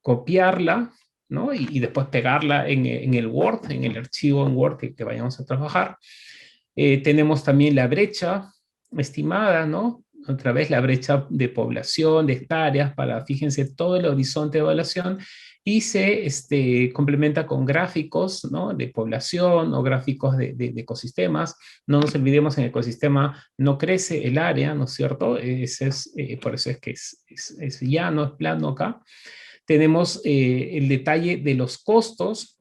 copiarla, ¿no? Y después pegarla en el Word, en el archivo en Word que vayamos a trabajar. Tenemos también la brecha estimada, ¿no? Otra vez la brecha de población, de hectáreas, para, fíjense, todo el horizonte de evaluación, y se complementa con gráficos, ¿no? De población o gráficos de ecosistemas. No nos olvidemos, en el ecosistema no crece el área, ¿no es cierto? Por eso es que es llano, es plano acá. Tenemos el detalle de los costos,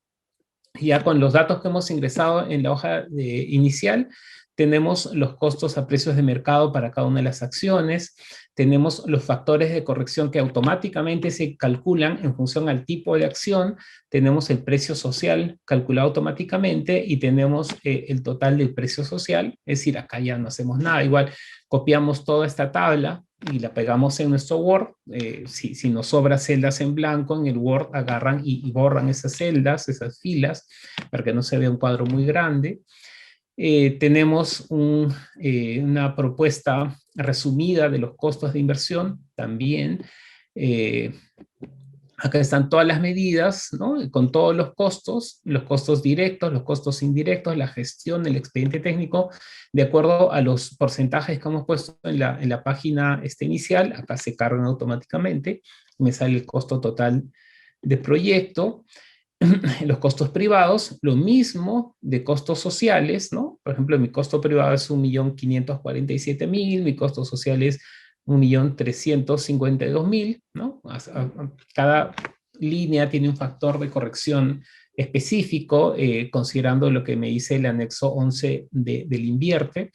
ya con los datos que hemos ingresado en la hoja inicial. Tenemos los costos a precios de mercado para cada una de las acciones, tenemos los factores de corrección que automáticamente se calculan en función al tipo de acción, tenemos el precio social calculado automáticamente y tenemos el total del precio social, es decir, acá ya no hacemos nada, igual copiamos toda esta tabla y la pegamos en nuestro Word. Si nos sobra celdas en blanco, en el Word agarran y borran esas celdas, esas filas, para que no se vea un cuadro muy grande. Tenemos una propuesta resumida de los costos de inversión también. Acá están todas las medidas, ¿no? Con todos los costos directos, los costos indirectos, la gestión, el expediente técnico, de acuerdo a los porcentajes que hemos puesto en la página inicial. Acá se cargan automáticamente, me sale el costo total de proyecto. Los costos privados, lo mismo de costos sociales, ¿no? Por ejemplo, mi costo privado es 1.547.000, mi costo social es 1.352.000, ¿no? Cada línea tiene un factor de corrección específico, considerando lo que me dice el anexo 11 del invierte.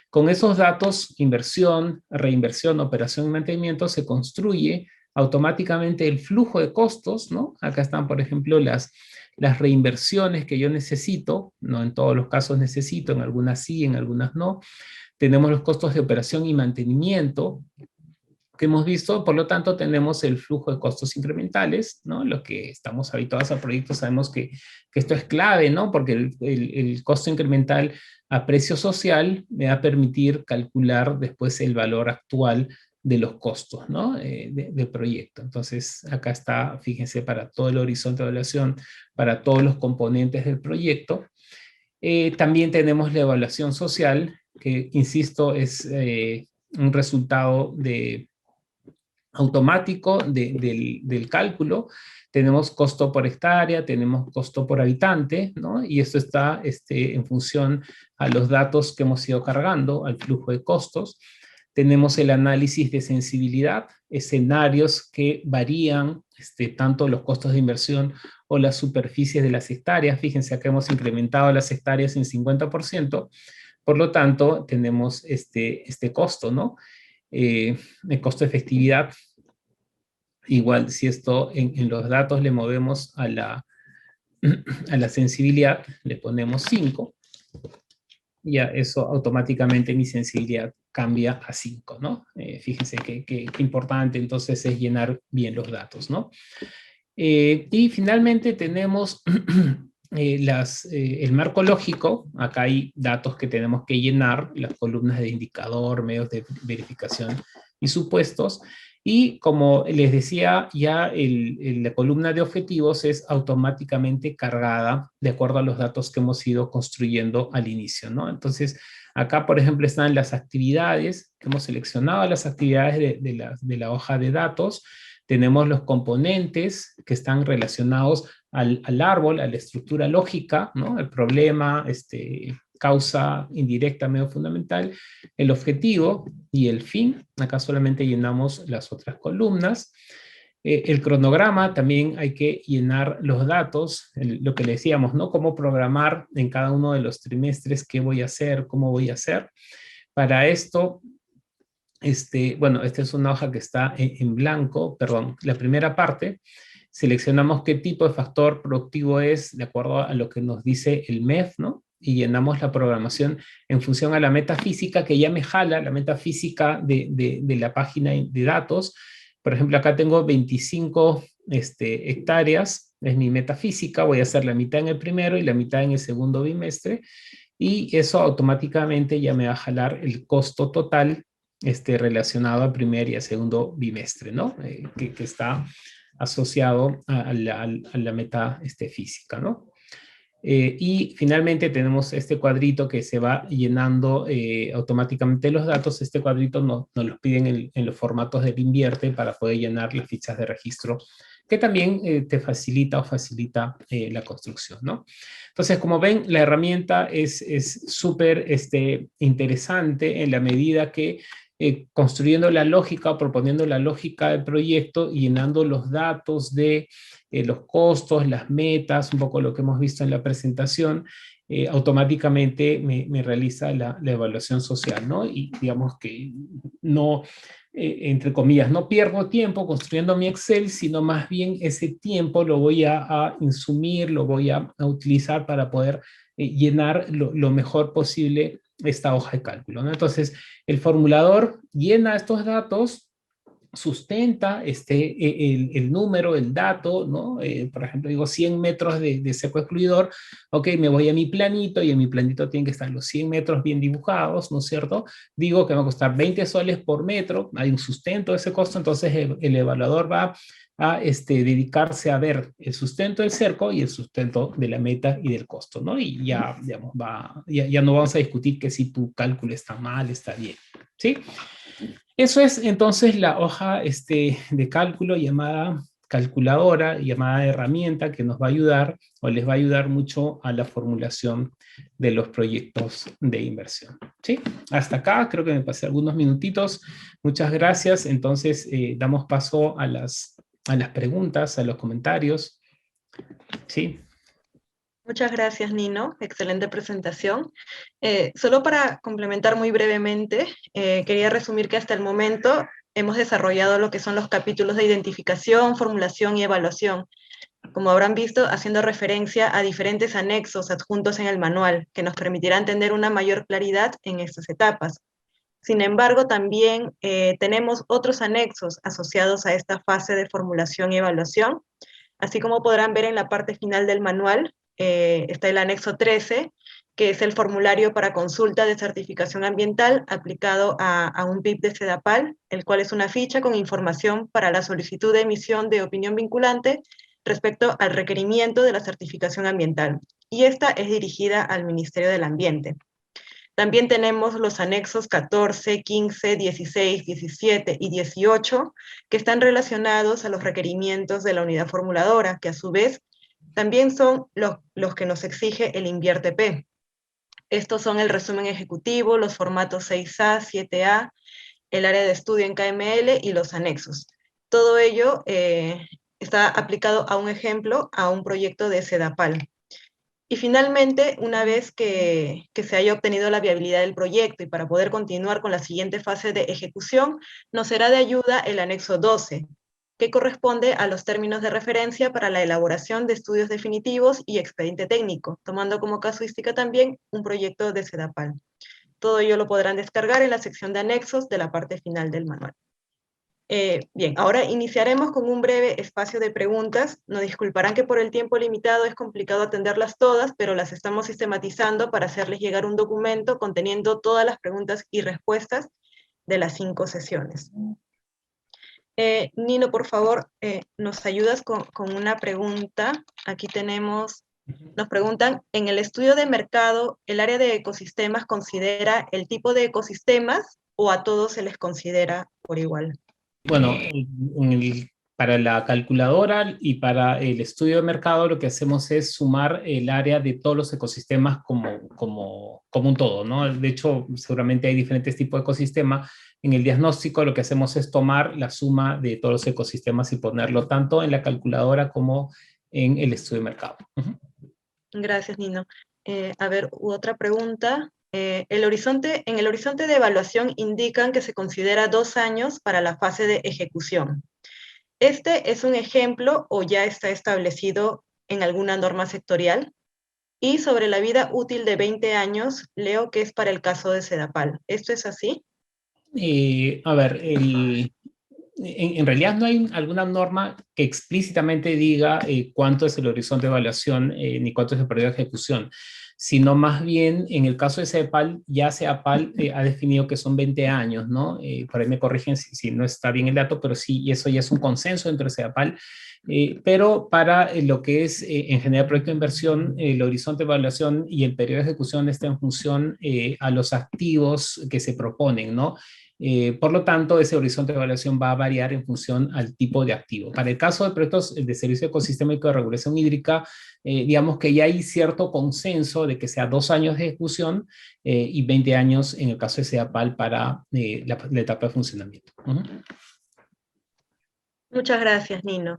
Con esos datos, inversión, reinversión, operación y mantenimiento, se construye automáticamente el flujo de costos, ¿no? Acá están, por ejemplo, las reinversiones que yo necesito, no en todos los casos necesito, en algunas sí, en algunas no. Tenemos los costos de operación y mantenimiento que hemos visto, por lo tanto tenemos el flujo de costos incrementales, ¿no? Los que estamos habituados a proyectos sabemos que esto es clave, ¿no? Porque el costo incremental a precio social me va a permitir calcular después el valor actual de los costos, ¿no? Del proyecto. Entonces, acá está, fíjense, para todo el horizonte de evaluación, para todos los componentes del proyecto. También tenemos la evaluación social, que, insisto, es un resultado automático del cálculo. Tenemos costo por hectárea, tenemos costo por habitante, ¿no? Y esto está en función a los datos que hemos ido cargando, al flujo de costos. Tenemos el análisis de sensibilidad, escenarios que varían tanto los costos de inversión o las superficies de las hectáreas. Fíjense, acá hemos incrementado las hectáreas en 50%, por lo tanto tenemos este costo, ¿no? El costo de efectividad, igual si esto en los datos le movemos a la sensibilidad, le ponemos 5, ya eso automáticamente mi sensibilidad cambia a 5, ¿no? Fíjense que importante entonces es llenar bien los datos, ¿no? Y finalmente tenemos el marco lógico. Acá hay datos que tenemos que llenar, las columnas de indicador, medios de verificación y supuestos. Y como les decía, ya la columna de objetivos es automáticamente cargada de acuerdo a los datos que hemos ido construyendo al inicio, ¿no? Entonces, acá, por ejemplo, están las actividades, que hemos seleccionado las actividades de la hoja de datos. Tenemos los componentes que están relacionados al árbol, a la estructura lógica, ¿no? El problema, causa indirecta, medio fundamental, el objetivo y el fin. Acá solamente llenamos las otras columnas. El cronograma, también hay que llenar los datos, lo que le decíamos, ¿no? Cómo programar en cada uno de los trimestres, qué voy a hacer, cómo voy a hacer. Para esto, bueno, esta es una hoja que está en blanco, perdón, la primera parte. Seleccionamos qué tipo de factor productivo es de acuerdo a lo que nos dice el MEF, ¿no? Y llenamos la programación en función a la metafísica que ya me jala, la metafísica de la página de datos. Por ejemplo, acá tengo 25 hectáreas, es mi metafísica, voy a hacer la mitad en el primero y la mitad en el segundo bimestre, y eso automáticamente ya me va a jalar el costo total relacionado al primer y al segundo bimestre, ¿no? Que está asociado a la meta física, ¿no? Y finalmente tenemos este cuadrito que se va llenando automáticamente los datos. Este cuadrito nos los piden en los formatos del Invierte para poder llenar las fichas de registro, que también te facilita la construcción, ¿no? Entonces, como ven, la herramienta es súper interesante en la medida que construyendo la lógica o proponiendo la lógica del proyecto y llenando los datos de los costos, las metas, un poco lo que hemos visto en la presentación, automáticamente me realiza la evaluación social, ¿no? Y digamos que no, entre comillas, no pierdo tiempo construyendo mi Excel, sino más bien ese tiempo lo voy a insumir, lo voy a utilizar para poder llenar lo mejor posible esta hoja de cálculo, ¿no? Entonces, el formulador llena estos datos, sustenta el número, el dato, ¿no? Por ejemplo, digo 100 metros de seco excluidor, ok, me voy a mi planito y en mi planito tienen que estar los 100 metros bien dibujados, ¿no es cierto? Digo que me va a costar 20 soles por metro, hay un sustento de ese costo, entonces el evaluador va a dedicarse a ver el sustento del cerco y el sustento de la meta y del costo, ¿no? Y ya, digamos, ya no vamos a discutir que si tu cálculo está mal, está bien, ¿sí? Eso es entonces la hoja de cálculo llamada calculadora, llamada herramienta, que nos va a ayudar o les va a ayudar mucho a la formulación de los proyectos de inversión. ¿Sí? Hasta acá, creo que me pasé algunos minutitos. Muchas gracias. Entonces, damos paso a las preguntas, a los comentarios. ¿Sí? Muchas gracias, Nino. Excelente presentación. Solo para complementar muy brevemente, quería resumir que hasta el momento hemos desarrollado lo que son los capítulos de identificación, formulación y evaluación, como habrán visto, haciendo referencia a diferentes anexos adjuntos en el manual, que nos permitirán tener una mayor claridad en estas etapas. Sin embargo, también tenemos otros anexos asociados a esta fase de formulación y evaluación. Así como podrán ver en la parte final del manual, está el anexo 13, que es el formulario para consulta de certificación ambiental aplicado a un PIB de SEDAPAL, el cual es una ficha con información para la solicitud de emisión de opinión vinculante respecto al requerimiento de la certificación ambiental. Y esta es dirigida al Ministerio del Ambiente. También tenemos los anexos 14, 15, 16, 17 y 18, que están relacionados a los requerimientos de la unidad formuladora, que a su vez también son los que nos exige el Invierte-P. Estos son el resumen ejecutivo, los formatos 6A, 7A, el área de estudio en KML y los anexos. Todo ello está aplicado a un ejemplo, a un proyecto de SEDAPAL. Y finalmente, una vez que se haya obtenido la viabilidad del proyecto y para poder continuar con la siguiente fase de ejecución, nos será de ayuda el anexo 12, que corresponde a los términos de referencia para la elaboración de estudios definitivos y expediente técnico, tomando como casuística también un proyecto de SEDAPAL. Todo ello lo podrán descargar en la sección de anexos de la parte final del manual. Bien, ahora iniciaremos con un breve espacio de preguntas. Nos disculparán que por el tiempo limitado es complicado atenderlas todas, pero las estamos sistematizando para hacerles llegar un documento conteniendo todas las preguntas y respuestas de las 5 sesiones. Nino, por favor, ¿nos ayudas con una pregunta? Aquí tenemos, nos preguntan, en el estudio de mercado, ¿el área de ecosistemas considera el tipo de ecosistemas o a todos se les considera por igual? Bueno, para la calculadora y para el estudio de mercado lo que hacemos es sumar el área de todos los ecosistemas como un todo, ¿no? De hecho, seguramente hay diferentes tipos de ecosistemas. En el diagnóstico lo que hacemos es tomar la suma de todos los ecosistemas y ponerlo tanto en la calculadora como en el estudio de mercado. Gracias, Nino. A ver, otra pregunta. En el horizonte de evaluación indican que se considera 2 años para la fase de ejecución. ¿Este es un ejemplo o ya está establecido en alguna norma sectorial? Y sobre la vida útil de 20 años, leo que es para el caso de Sedapal. ¿Esto es así? A ver, en realidad no hay alguna norma que explícitamente diga cuánto es el horizonte de evaluación ni cuánto es el periodo de ejecución, sino más bien en el caso de CEPAL, ya CEPAL ha definido que son 20 años, ¿no? Por ahí me corrigen si no está bien el dato, pero sí, y eso ya es un consenso entre CEPAL. Pero para lo que es en general proyecto de inversión, el horizonte de evaluación y el periodo de ejecución está en función a los activos que se proponen, ¿no? Por lo tanto, ese horizonte de evaluación va a variar en función al tipo de activo. Para el caso de proyectos de servicio ecosistémico de regulación hídrica, digamos que ya hay cierto consenso de que sea 2 años de ejecución y 20 años en el caso de CEAPAL para la etapa de funcionamiento. Muchas gracias, Nino.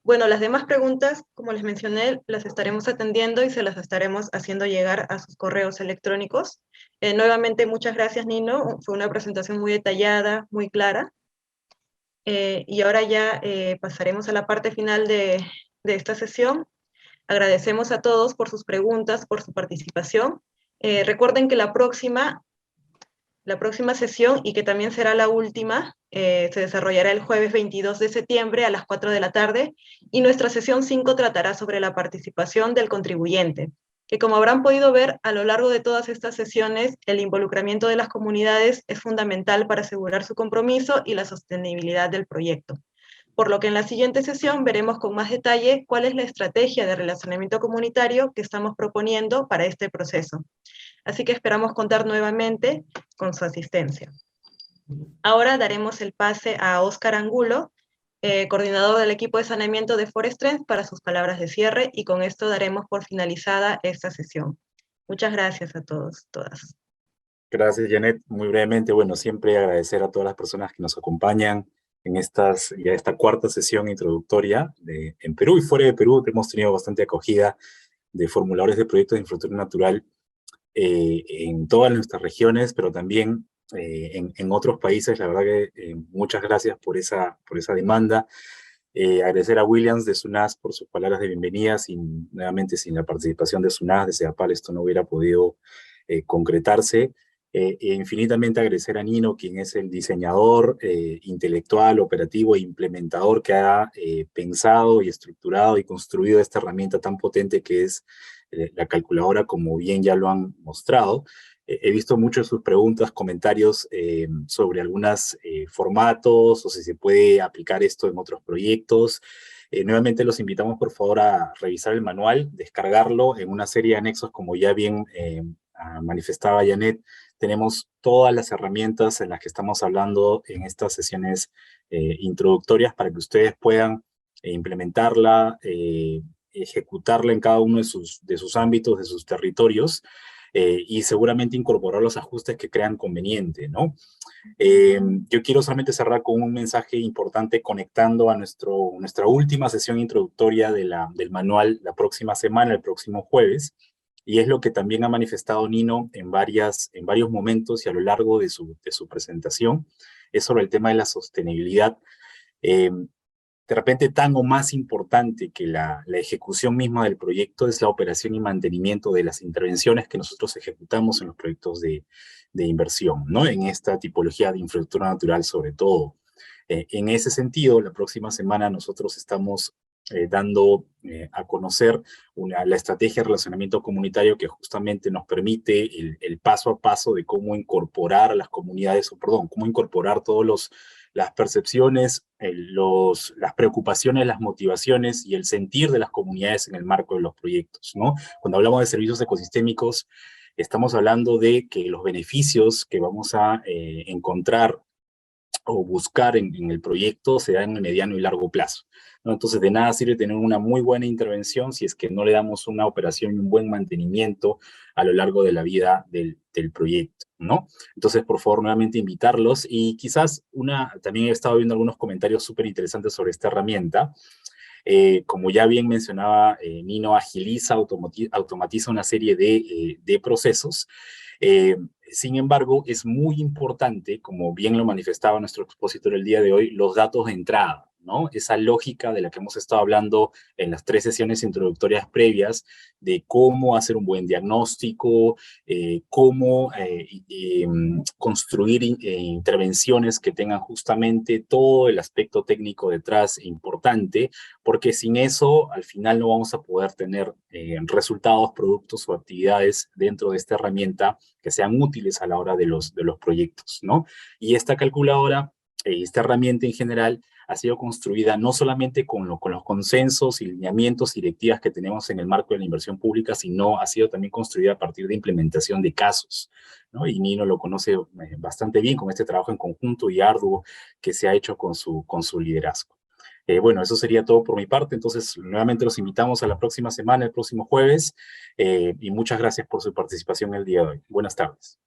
Bueno, las demás preguntas, como les mencioné, las estaremos atendiendo y se las estaremos haciendo llegar a sus correos electrónicos. Nuevamente, muchas gracias, Nino. Fue una presentación muy detallada, muy clara. Y ahora ya pasaremos a la parte final de esta sesión. Agradecemos a todos por sus preguntas, por su participación. Recuerden que la próxima sesión, y que también será la última, se desarrollará el jueves 22 de septiembre a las 4 de la tarde, y nuestra sesión 5 tratará sobre la participación del contribuyente, que como habrán podido ver a lo largo de todas estas sesiones, el involucramiento de las comunidades es fundamental para asegurar su compromiso y la sostenibilidad del proyecto. Por lo que en la siguiente sesión veremos con más detalle cuál es la estrategia de relacionamiento comunitario que estamos proponiendo para este proceso. Así que esperamos contar nuevamente con su asistencia. Ahora daremos el pase a Óscar Angulo, coordinador del equipo de saneamiento de Forest Trends, para sus palabras de cierre, y con esto daremos por finalizada esta sesión. Muchas gracias a todos, todas. Gracias, Janet. Muy brevemente, bueno, siempre agradecer a todas las personas que nos acompañan en esta cuarta sesión introductoria en Perú y fuera de Perú. Hemos tenido bastante acogida de formuladores de proyectos de infraestructura natural en todas nuestras regiones, pero también en otros países. La verdad que muchas gracias por esa demanda. Agradecer a Williams de SUNAS por sus palabras de bienvenida. Nuevamente, sin la participación de SUNAS, de CEAPAL, esto no hubiera podido concretarse. Infinitamente agradecer a Nino, quien es el diseñador intelectual, operativo e implementador que ha pensado y estructurado y construido esta herramienta tan potente que es la calculadora, como bien ya lo han mostrado. He visto muchas de sus preguntas, comentarios sobre algunos formatos o si se puede aplicar esto en otros proyectos. Nuevamente los invitamos por favor a revisar el manual, descargarlo en una serie de anexos, como ya bien manifestaba Janet. Tenemos todas las herramientas en las que estamos hablando en estas sesiones introductorias para que ustedes puedan implementarla, ejecutarla en cada uno de sus ámbitos, de sus territorios, y seguramente incorporar los ajustes que crean conveniente, ¿no? Yo quiero solamente cerrar con un mensaje importante conectando a nuestra última sesión introductoria del manual la próxima semana, el próximo jueves, y es lo que también ha manifestado Nino en varios momentos y a lo largo de su presentación, es sobre el tema de la sostenibilidad. De repente, tan o más importante que la ejecución misma del proyecto es la operación y mantenimiento de las intervenciones que nosotros ejecutamos en los proyectos de inversión, ¿no? En esta tipología de infraestructura natural sobre todo. En ese sentido, la próxima semana nosotros estamos dando a conocer la estrategia de relacionamiento comunitario que justamente nos permite el paso a paso de cómo incorporar a las comunidades, cómo incorporar todos las percepciones, las preocupaciones, las motivaciones y el sentir de las comunidades en el marco de los proyectos, ¿no? Cuando hablamos de servicios ecosistémicos, estamos hablando de que los beneficios que vamos a encontrar o buscar en el proyecto se da en el mediano y largo plazo, ¿no? Entonces, de nada sirve tener una muy buena intervención si es que no le damos una operación y un buen mantenimiento a lo largo de la vida del proyecto, ¿no? Entonces, por favor, nuevamente invitarlos, y quizás también he estado viendo algunos comentarios súper interesantes sobre esta herramienta. Como ya bien mencionaba Nino, agiliza, automatiza una serie de procesos. Sin embargo, es muy importante, como bien lo manifestaba nuestro expositor el día de hoy, los datos de entrada, ¿no? Esa lógica de la que hemos estado hablando en las 3 sesiones introductorias previas, de cómo hacer un buen diagnóstico, cómo construir intervenciones que tengan justamente todo el aspecto técnico detrás importante, porque sin eso al final no vamos a poder tener resultados, productos o actividades dentro de esta herramienta que sean útiles a la hora de los proyectos, ¿no? Y esta calculadora, esta herramienta en general, ha sido construida no solamente con los consensos y lineamientos y directivas que tenemos en el marco de la inversión pública, sino ha sido también construida a partir de implementación de casos, ¿no? Y Nino lo conoce bastante bien con este trabajo en conjunto y arduo que se ha hecho con su liderazgo. Bueno, eso sería todo por mi parte. Entonces, nuevamente los invitamos a la próxima semana, el próximo jueves, y muchas gracias por su participación el día de hoy. Buenas tardes.